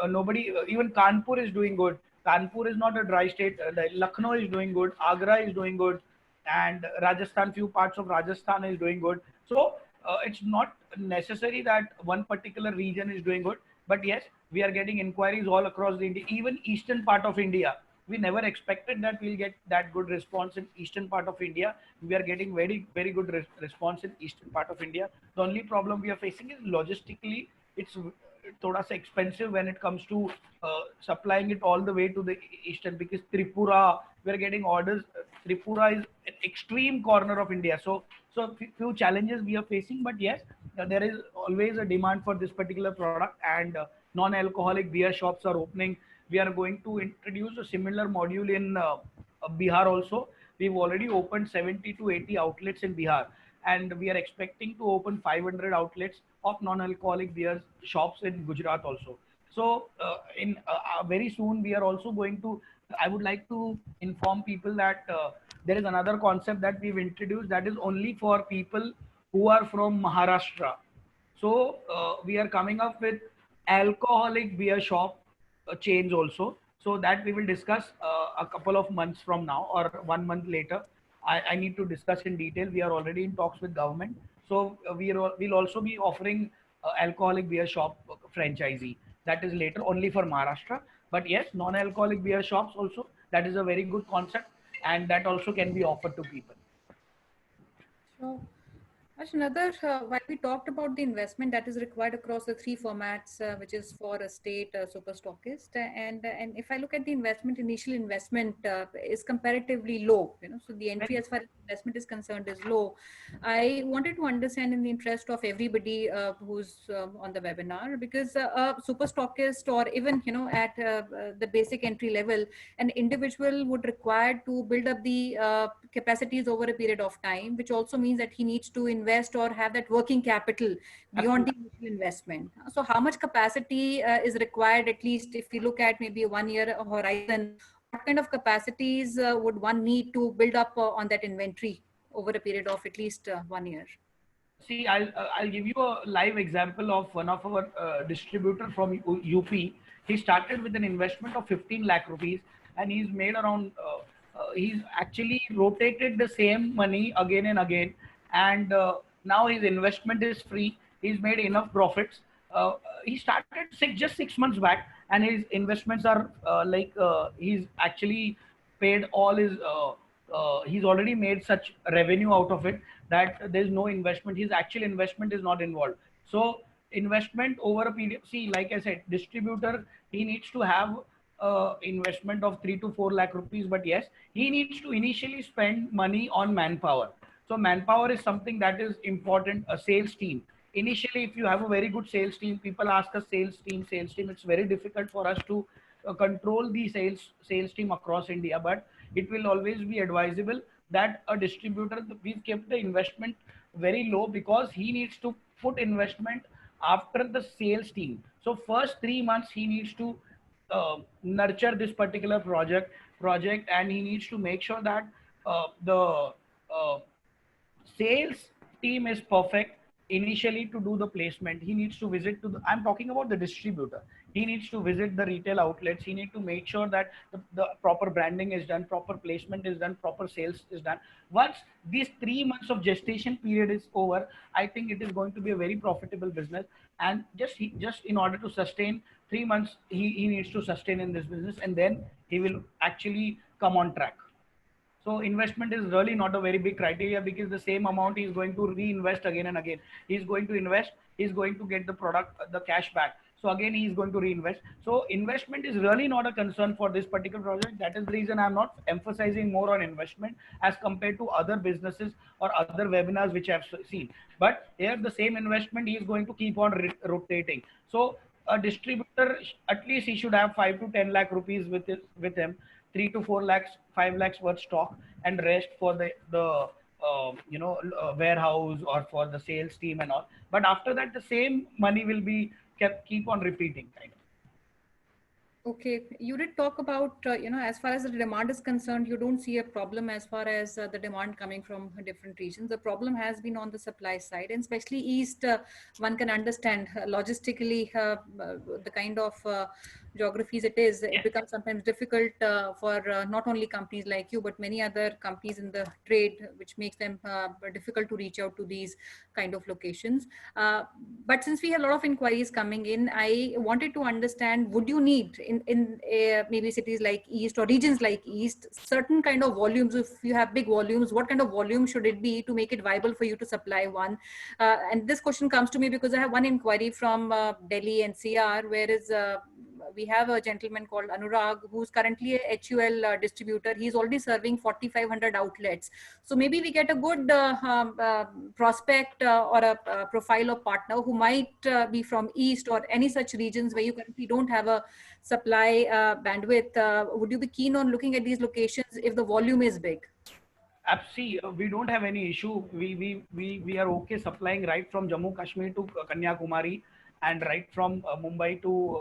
nobody, even Kanpur is doing good. Kanpur is not a dry state. Lucknow is doing good. Agra is doing good, and Rajasthan, few parts of Rajasthan is doing good. So it's not necessary that one particular region is doing good. But yes, we are getting inquiries all across the India, even eastern part of India. we never expected that we'll get that good response in eastern part of India. We are getting very good response in eastern part of India. The only problem we are facing is logistically, it's thoda sa expensive when it comes to supplying it all the way to the eastern, because Tripura, we're getting orders. Tripura is an extreme corner of India. So few challenges we are facing, but yes, there is always a demand for this particular product, and non-alcoholic beer shops are opening. We are going to introduce a similar module in Bihar also. We've already opened 70 to 80 outlets in Bihar, and we are expecting to open 500 outlets of non-alcoholic beer shops in Gujarat also. So in very soon we are also going to. I would like to inform people that there is another concept that we've introduced that is only for people who are from Maharashtra. So we are coming up with alcoholic beer shop chains also. So that we will discuss a couple of months from now or 1 month later. I need to discuss in detail. We are already in talks with government. So we'll also be offering alcoholic beer shop franchisee. That is later only for Maharashtra. But yes, non-alcoholic beer shops also. That is a very good concept, and that also can be offered to people. So, another, while we talked about the investment that is required across the three formats, which is for a state super stockist, and if I look at the investment, initial investment is comparatively low. So the entry as far as investment is concerned is low. I wanted to understand, in the interest of everybody who's on the webinar, because a super stockist, or even at the basic entry level, an individual would require to build up the capacities over a period of time, which also means that he needs to invest or have that working capital beyond the initial investment. So how much capacity is required, at least if we look at maybe a 1 year horizon? What kind of capacities would one need to build up on that inventory over a period of at least 1 year? See, I'll give you a live example of one of our distributor from UP. He started with an investment of 15 lakh rupees, and he's made around. He's actually rotated the same money again and again, and now his investment is free. He's made enough profits. He started just 6 months back, and his investments are he's actually paid all his. He's already made such revenue out of it that there's no investment. His actual investment is not involved. So investment over a period. See, like I said, distributor, he needs to have investment of 3 to 4 lakh rupees. But yes, he needs to initially spend money on manpower. So manpower is something that is important. A sales team. Initially, if you have a very good sales team, people ask us sales team. It's very difficult for us to control the sales team across India. But it will always be advisable that a distributor, we've kept the investment very low because he needs to put investment after the sales team. So first 3 months he needs to nurture this particular project, and he needs to make sure that the sales team is perfect initially to do the placement. He needs to visit to the, I'm talking about the distributor. He needs to visit the retail outlets. He needs to make sure that the proper branding is done, proper placement is done, proper sales is done. Once these 3 months of gestation period is over, I think it is going to be a very profitable business. And just in order to sustain 3 months, he needs to sustain in this business, and then he will actually come on track. So investment is really not a very big criteria, because the same amount he is going to reinvest again and again. He's going to invest, he's going to get the product, the cash back. So again, he is going to reinvest. So investment is really not a concern for this particular project. That is the reason I'm not emphasizing more on investment as compared to other businesses or other webinars which I've seen. But here the same investment he is going to keep on rotating. So a distributor, at least he should have 5 to 10 lakh rupees with him. 3 to 4 lakhs, 5 lakhs worth stock, and rest for the warehouse or for the sales team and all. But after that, the same money will be keep on repeating kind of. Okay, you did talk about, as far as the demand is concerned, you don't see a problem as far as the demand coming from different regions. The problem has been on the supply side, and especially East, one can understand logistically the kind of geographies it is, it becomes sometimes difficult for not only companies like you, but many other companies in the trade, which makes them difficult to reach out to these kind of locations. But since we have a lot of inquiries coming in, I wanted to understand, would you need in maybe cities like East or regions like East, certain kind of volumes? If you have big volumes, what kind of volume should it be to make it viable for you to supply one? And this question comes to me because I have one inquiry from Delhi NCR, whereas we have a gentleman called Anurag, who's currently a HUL distributor. He's already serving 4,500 outlets. So maybe we get a good prospect or a profile of partner who might be from East or any such regions where you currently don't have a supply bandwidth. Would you be keen on looking at these locations if the volume is big? See, we don't have any issue. We are okay supplying right from Jammu Kashmir to Kanyakumari, and right from Mumbai to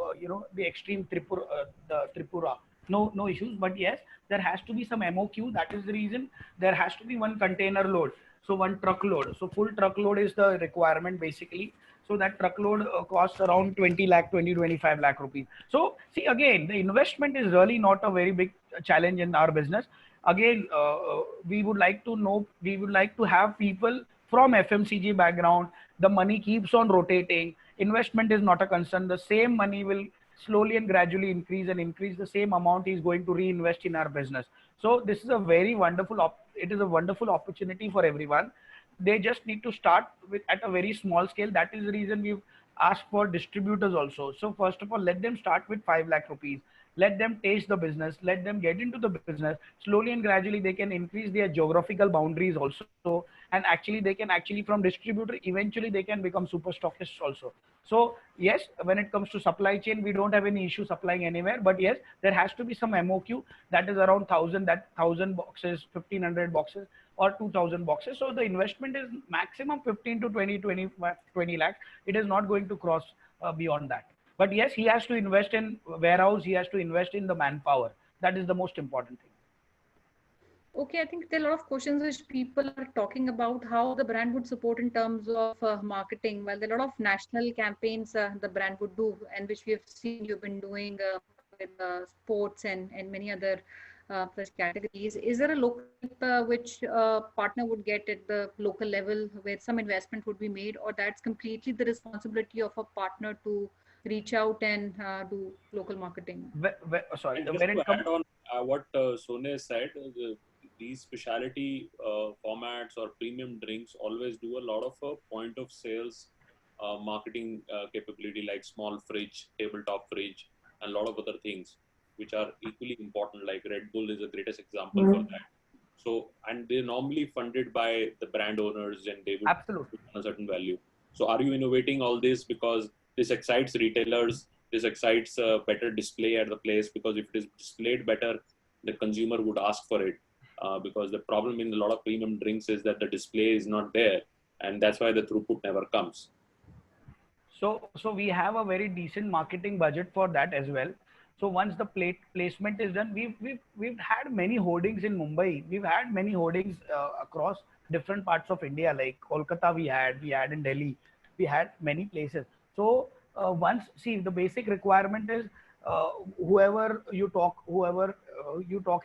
the extreme Tripura. No issues. But yes, there has to be some MOQ. That is the reason there has to be one container load. So one truckload. So full truckload is the requirement basically. So that truckload costs around 20 lakh, 25 lakh rupees. So see, again, the investment is really not a very big challenge in our business. Again, we would like to have people from FMCG background. The money keeps on rotating. Investment is not a concern. The same money will slowly and gradually increase and increase. The same amount is going to reinvest in our business. So this is a very wonderful it is a wonderful opportunity for everyone. They just need to start with at a very small scale. That is the reason we've asked for distributors also. So first of all, let them start with 5 lakh rupees. Let them taste the business, let them get into the business. Slowly and gradually they can increase their geographical boundaries also, and actually they can actually from distributor eventually they can become super stockists also. So yes, when it comes to supply chain, we don't have any issue supplying anywhere, but yes, there has to be some MOQ, that is around 1,000 boxes, 1,500 boxes or 2,000 boxes. So the investment is maximum 15 to 20 lakhs. It is not going to cross beyond that. But yes, he has to invest in warehouse. He has to invest in the manpower. That is the most important thing. Okay, I think there are a lot of questions which people are talking about how the brand would support in terms of marketing. Well, there are a lot of national campaigns the brand would do, and which we have seen you've been doing with sports and many other such categories. Is there a local which partner would get at the local level where some investment would be made, or that's completely the responsibility of a partner to reach out and do local marketing? Sorry, And just to add on what Sone said, these specialty formats or premium drinks always do a lot of point of sales marketing capability, like small fridge, tabletop fridge, and a lot of other things which are equally important. Like Red Bull is the greatest example for that. So, and they're normally funded by the brand owners, and they would absolutely put a certain value. So are you innovating all this because this excites retailers, this excites better display at the place? Because if it is displayed better, the consumer would ask for it. Because the problem in a lot of premium drinks is that the display is not there, and that's why the throughput never comes. So we have a very decent marketing budget for that as well. So once the placement is done, we've had many hoardings in Mumbai. We've had many hoardings across different parts of India, like Kolkata. We had in Delhi. We had many places. So once, see, the basic requirement is whoever you talk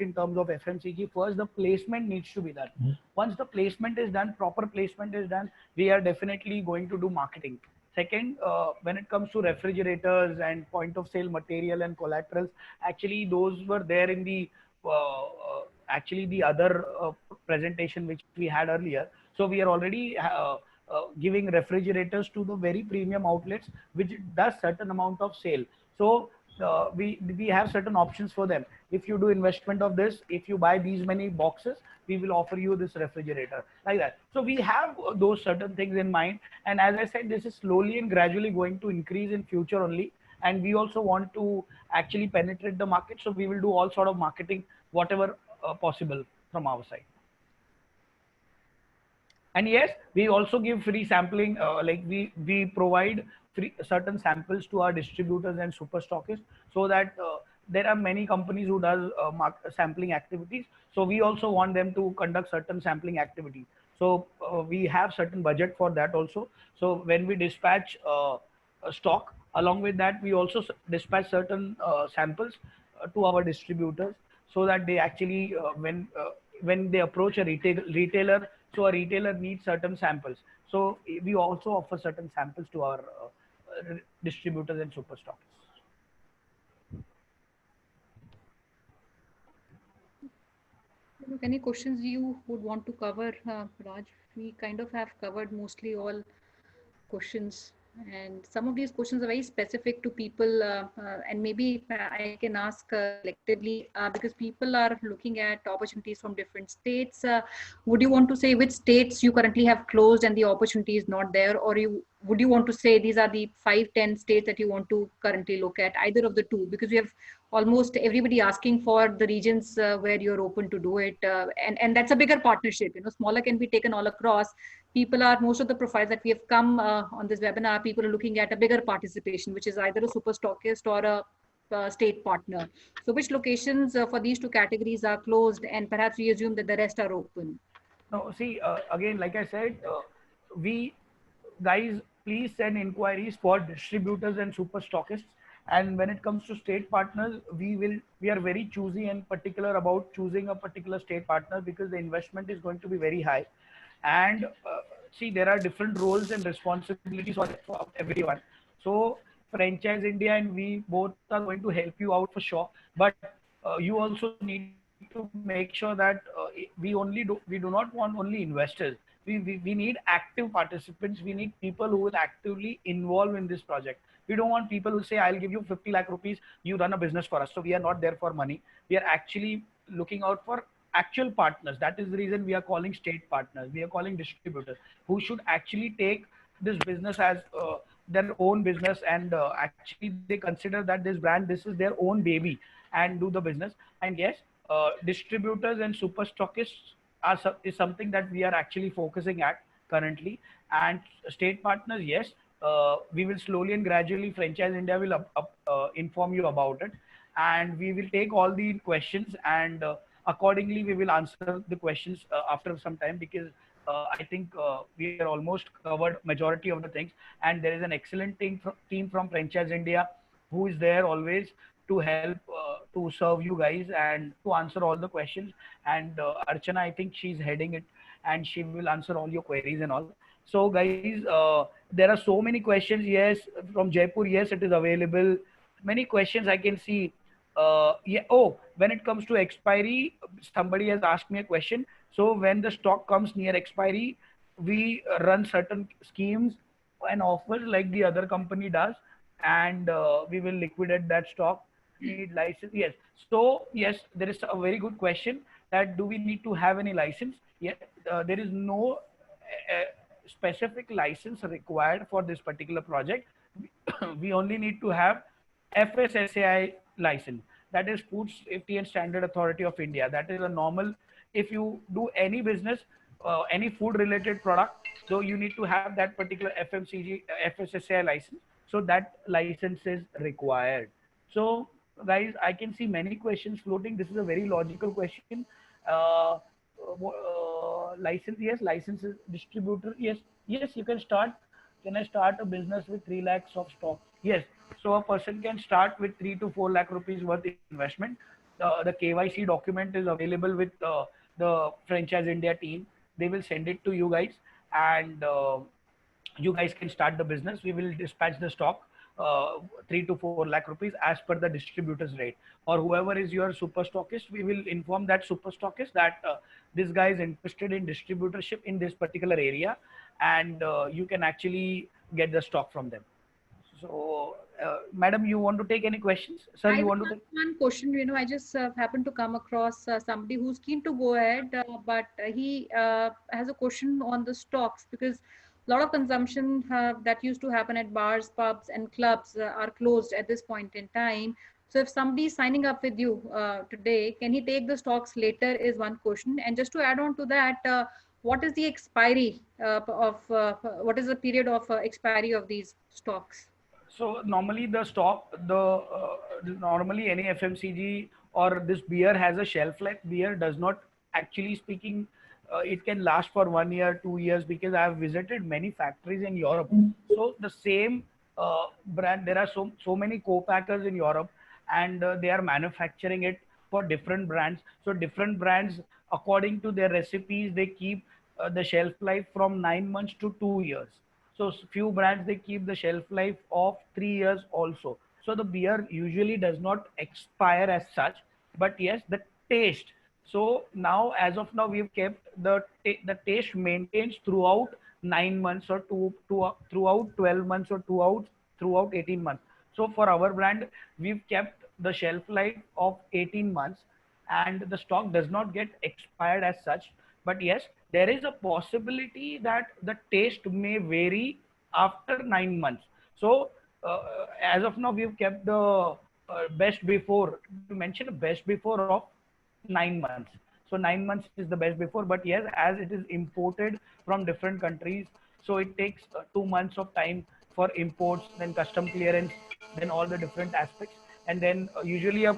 in terms of FMCG, first the placement needs to be done. Once the placement is done, proper placement is done, we are definitely going to do marketing. Second, when it comes to refrigerators and point of sale material and collaterals, actually those were there in the actually the other presentation which we had earlier. So we are already giving refrigerators to the very premium outlets, which does certain amount of sale. So we have certain options for them. If you do investment of this, if you buy these many boxes, we will offer you this refrigerator, like that. So we have those certain things in mind, and as I said, this is slowly and gradually going to increase in future only, and we also want to actually penetrate the market. So we will do all sort of marketing, whatever possible from our side. And yes, we also give free sampling, like we provide certain samples to our distributors and super stockists, so that there are many companies who does sampling activities. So we also want them to conduct certain sampling activities. So we have certain budget for that also. So when we dispatch a stock, Along with that, we also dispatch certain samples to our distributors, so that they actually when they approach a retailer, so a retailer needs certain samples. So we also offer certain samples to our distributors and super stockists. Look, any questions you would want to cover, Raj? We kind of have covered mostly all questions, and some of these questions are very specific to people, and maybe I can ask collectively, because people are looking at opportunities from different states. Would you want to say which states you currently have closed and the opportunity is not there, or would you want to say these are the 5-10 states that you want to currently look at, either of the two? Because we have almost everybody asking for the regions where you're open to do it, and that's a bigger partnership. Smaller can be taken all across. People are, most of the profiles that we have come on this webinar, people are looking at a bigger participation, which is either a super stockist or a state partner. So which locations for these two categories are closed, and perhaps we assume that the rest are open? No, see, again, like I said, we guys, please send inquiries for distributors and super stockists. And when it comes to state partners, we are very choosy and particular about choosing a particular state partner, because the investment is going to be very high. And see, there are different roles and responsibilities for everyone. So Franchise India and we both are going to help you out for sure. But you also need to make sure that we do not want only investors. We need active participants. We need people who will actively involve in this project. We don't want people who say, I'll give you 50 lakh rupees, you run a business for us. So we are not there for money. We are actually looking out for actual partners. That is the reason we are calling state partners. We are calling distributors who should actually take this business as their own business, and actually they consider that this brand, this is their own baby, and do the business. And yes, distributors and super stockists is something that we are actually focusing at currently. And state partners, yes, we will slowly and gradually, Franchise India will inform you about it, and we will take all the questions, and accordingly we will answer the questions after some time, because I think we are almost covered majority of the things, and there is an excellent team from Franchise India who is there always to help to serve you guys and to answer all the questions. And Archana, I think she's heading it, and she will answer all your queries and all. So guys, there are so many questions. Yes, from Jaipur, yes, it is available. Many questions I can see. Yeah. Oh, when it comes to expiry, somebody has asked me a question. So when the stock comes near expiry, we run certain schemes and offers like the other company does, and we will liquidate that stock. Need license? Yes. So yes, there is a very good question that do we need to have any license? Yeah, there is no specific license required for this particular project. We only need to have FSSAI license, that is Food Safety and Standard Authority of India. That is a normal, if you do any business, any food related product, so you need to have that particular FMCG FSSAI license. So that license is required. So guys, I can see many questions floating. This is a very logical question. License, yes, licenses, distributor, yes, yes, you can start. Can I start a business with 3 lakhs of stock? Yes. So a person can start with 3 to 4 lakh rupees worth investment. The KYC document is available with the Franchise India team. They will send it to you guys, and you guys can start the business. We will dispatch the stock 3 to 4 lakh rupees as per the distributor's rate, or whoever is your super stockist, we will inform that super stockist that this guy is interested in distributorship in this particular area, and you can actually get the stock from them. So madam, you want to take any questions? Sir, I you will want to ask take? one question. I just happened to come across somebody who's keen to go ahead, but he has a question on the stocks, because a lot of consumption that used to happen at bars, pubs, and clubs are closed at this point in time. So if somebody is signing up with you today, can he take the stocks later is one question. And just to add on to that, what is the expiry what is the period of expiry of these stocks? So normally the stock, normally any FMCG or this beer has a shelf life. Beer does not, actually speaking, it can last for 1 year, 2 years, because I have visited many factories in Europe. So the same brand. There are so many co-packers in Europe, and they are manufacturing it for different brands. So different brands, according to their recipes, they keep the shelf life from 9 months to 2 years. So few brands, they keep the shelf life of 3 years also. So the beer usually does not expire as such, but yes, the taste. So now, as of now, we've kept the taste maintains throughout 9 months, or throughout 12 months, or throughout 18 months. So for our brand, we've kept the shelf life of 18 months, and the stock does not get expired as such. But yes, there is a possibility that the taste may vary after 9 months. So as of now, we've kept the best before. You mentioned best before of 9 months. So 9 months is the best before. But yes, as it is imported from different countries, so it takes 2 months of time for imports, then custom clearance, then all the different aspects, and then usually a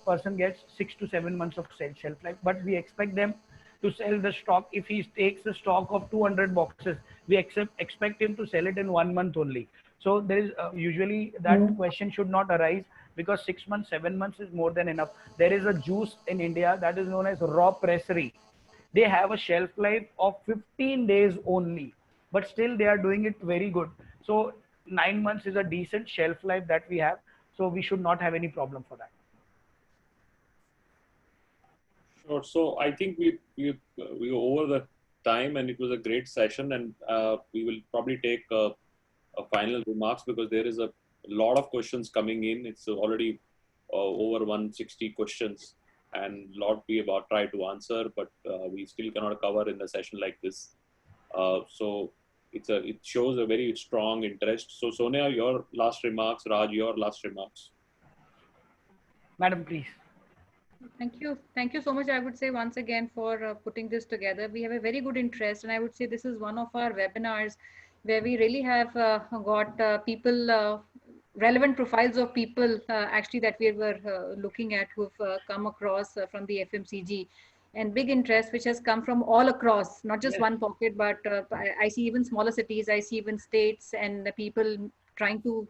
person gets 6 to 7 months of shelf life. But we expect them to sell the stock. If he takes a stock of 200 boxes, we expect him to sell it in 1 month only. So there is usually that question should not arise, because 6 months, 7 months is more than enough. There is a juice in India that is known as raw pressery. They have a shelf life of 15 days only, but still they are doing it very good. So 9 months is a decent shelf life that we have. So we should not have any problem for that. Sure. So I think we were over the time, and it was a great session, and we will probably take a final remarks, because there is a lot of questions coming in. It's already over 160 questions, and lot we about try to answer, but we still cannot cover in a session like this. So it shows a very strong interest. So Sonia, your last remarks. Raj, your last remarks. Madam, please. Thank you. Thank you so much. I would say once again for putting this together. We have a very good interest, and I would say this is one of our webinars where we really have got people, relevant profiles of people actually that we were looking at, who've come across from the FMCG, and big interest which has come from all across, not just Yes. one pocket, but I see even smaller cities, I see even states, and the people trying to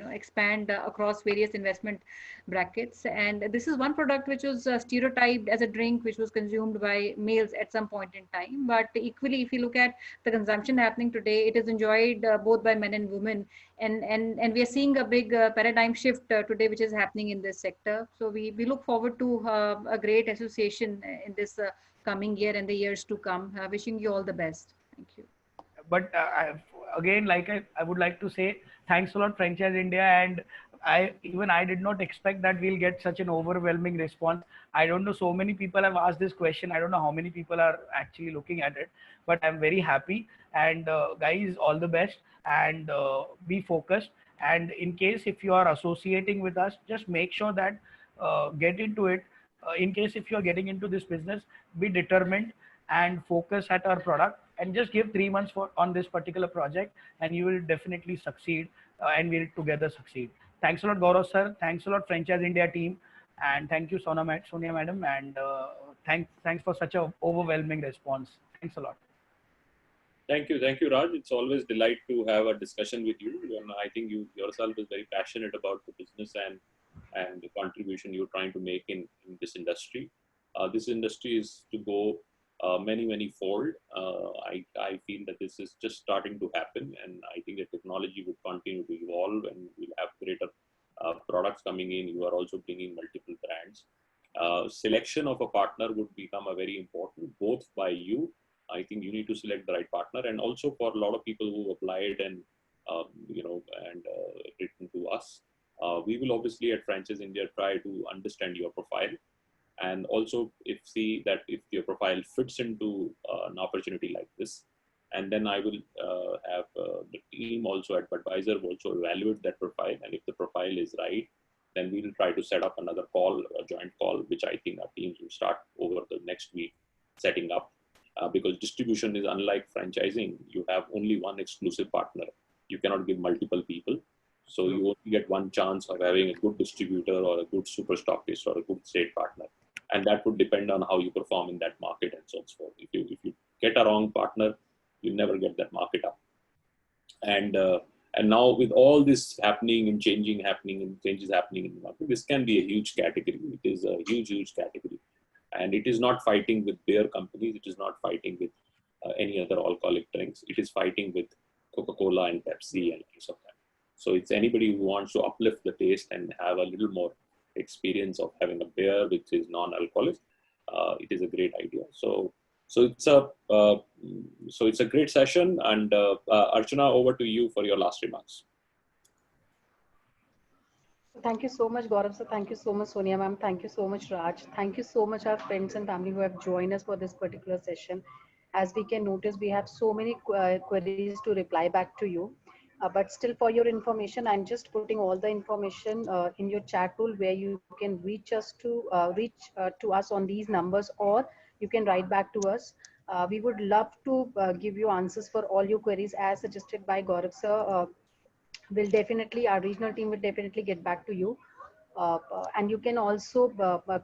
expand across various investment brackets. And this is one product which was stereotyped as a drink which was consumed by males at some point in time, but equally, if you look at the consumption happening today, it is enjoyed both by men and women. And we are seeing a big paradigm shift today which is happening in this sector. So we look forward to a great association in this coming year and the years to come. Wishing you all the best. Thank you. But again, like I would like to say thanks a lot, Franchise India. And I did not expect that we'll get such an overwhelming response. I don't know, so many people have asked this question. I don't know how many people are actually looking at it, but I'm very happy. And guys, all the best, and be focused. And in case if you are associating with us, just make sure that get into it. In case if you are getting into this business, be determined and focus at our product, and just give 3 months on this particular project, and you will definitely succeed, and we'll together succeed. Thanks a lot, Gaurav sir. Thanks a lot, Franchise India team, and thank you, Sonia madam, and thanks for such a overwhelming response. Thanks a lot. Thank you, Raj. It's always delight to have a discussion with you, and I think you yourself is very passionate about the business and the contribution you're trying to make in this industry. This industry is to go many fold. I feel that this is just starting to happen, and I think the technology would continue to evolve, and we'll have greater products coming in. You are also bringing multiple brands. Selection of a partner would become a very important, both by you. I think you need to select the right partner, and also for a lot of people who applied and written to us. We will obviously at Franchise India try to understand your profile, and also see that if your profile fits into an opportunity like this, and then I will have the team also at Budweiser also evaluate that profile, and if the profile is right, then we will try to set up another call, a joint call, which I think our teams will start over the next week setting up. Because distribution is unlike franchising. You have only one exclusive partner. You cannot give multiple people. So you only get one chance of having a good distributor or a good super stockist or a good state partner. And that would depend on how you perform in that market and so on. So if you get a wrong partner, you never get that market up. And And now with all this happening and changes happening in the market, this can be a huge category. It is a huge category. And it is not fighting with beer companies. It is not fighting with any other alcoholic drinks. It is fighting with Coca-Cola and Pepsi and things of that. So it's anybody who wants to uplift the taste and have a little more experience of having a beer which is non-alcoholic. It is a great idea. So it's a great session. And Archana, over to you for your last remarks. Thank you so much, Gaurav sir. Thank you so much, Sonia ma'am. Thank you so much, Raj. Thank you so much, our friends and family who have joined us for this particular session. As we can notice, we have so many queries to reply back to you. But still, for your information, I'm just putting all the information in your chat tool where you can reach to us on these numbers, or you can write back to us. We would love to give you answers for all your queries as suggested by Gaurav sir. Our regional team will definitely get back to you. And you can also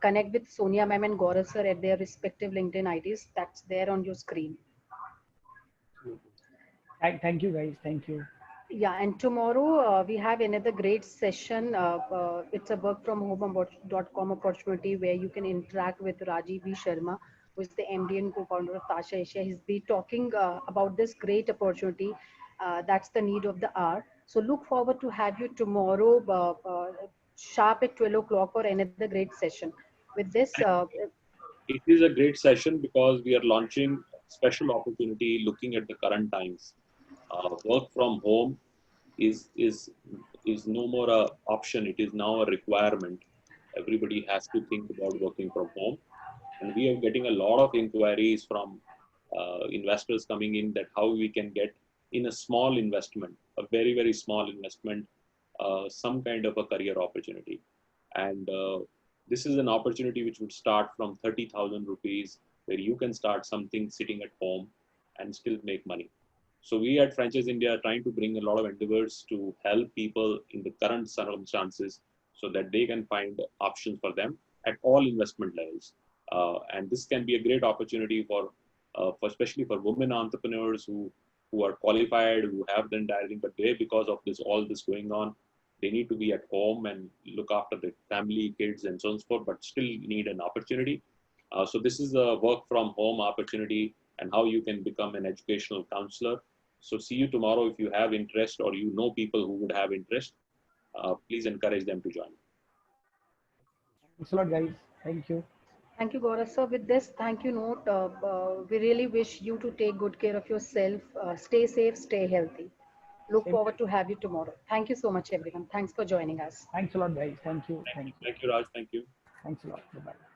connect with Sonia ma'am and Gaurav sir at their respective LinkedIn IDs. That's there on your screen. Thank you, guys. Thank you. Yeah, and tomorrow we have another great session. It's a work from home.com opportunity where you can interact with Rajiv V. Sharma, who is the MD and co-founder of Tasha Asia. He's be talking about this great opportunity. That's the need of the hour. So look forward to have you tomorrow sharp at 12 o'clock for another great session. With this, it is a great session because we are launching special opportunity looking at the current times. Work from home is no more a option. It is now a requirement. Everybody has to think about working from home, and we are getting a lot of inquiries from investors coming in that how we can get in a small investment, a very small investment, some kind of a career opportunity. And this is an opportunity which would start from 30,000 rupees, where you can start something sitting at home and still make money. So we at Franchise India are trying to bring a lot of endeavors to help people in the current circumstances so that they can find options for them at all investment levels. And this can be a great opportunity for especially for women entrepreneurs who are qualified, who have the entire thing, but they, because of all this going on, they need to be at home and look after the family, kids, and so on and so forth, but still need an opportunity. So this is a work from home opportunity and how you can become an educational counselor. So see you tomorrow. If you have interest or you know people who would have interest, please encourage them to join. Thanks a lot, guys. Thank you. thank you, Gaurav sir. With this thank you note, we really wish you to take good care of yourself. Stay safe, stay healthy. Look Same. forward to have you tomorrow. Thank you so much, everyone. Thanks for joining us. Thanks a lot, guys. Thank you. Thank you, Raj. Thank you. Thanks a lot. Bye-bye.